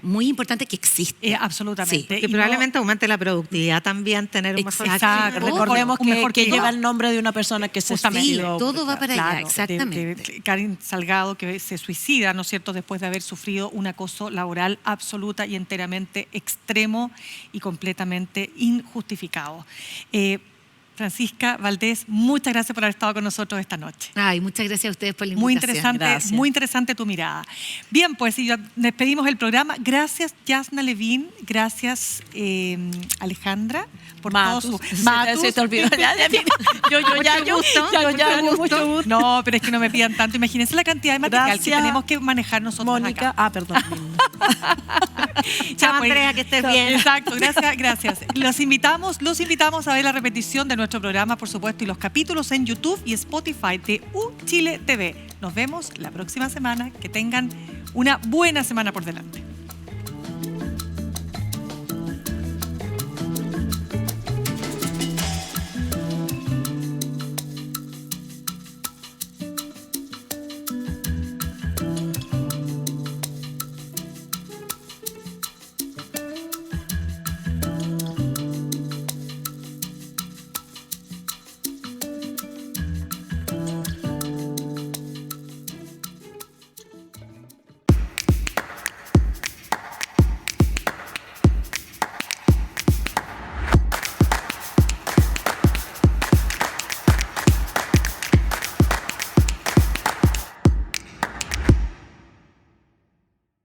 muy importante que existe. Absolutamente. Sí, que probablemente aumente la productividad también, tener un mejor... Exacto. Recordemos que lleva el nombre de una persona que se suicidó. Todo va para allá, exactamente. De Karen Salgado, que se suicida, ¿no es cierto?, después de haber sufrido un acoso laboral absoluta y enteramente extremo y completamente injustificado. Francisca Valdés, muchas gracias por haber estado con nosotros esta noche. Ay, muchas gracias a ustedes por la invitación. Muy interesante tu mirada. Bien, pues y ya despedimos el programa. Gracias, Yasna Levin. Gracias, Alejandra, por todo su... Se te olvidó. Mucho gusto. No, pero es que no me pidan tanto. Imagínense la cantidad de material que tenemos que manejar nosotros Mónica. acá. Perdón. Chao, Andrea, que estés bien. Exacto, gracias. Los invitamos a ver la repetición de nuestro programa, por supuesto, y los capítulos en YouTube y Spotify de Chile TV. Nos vemos la próxima semana. Que tengan una buena semana por delante.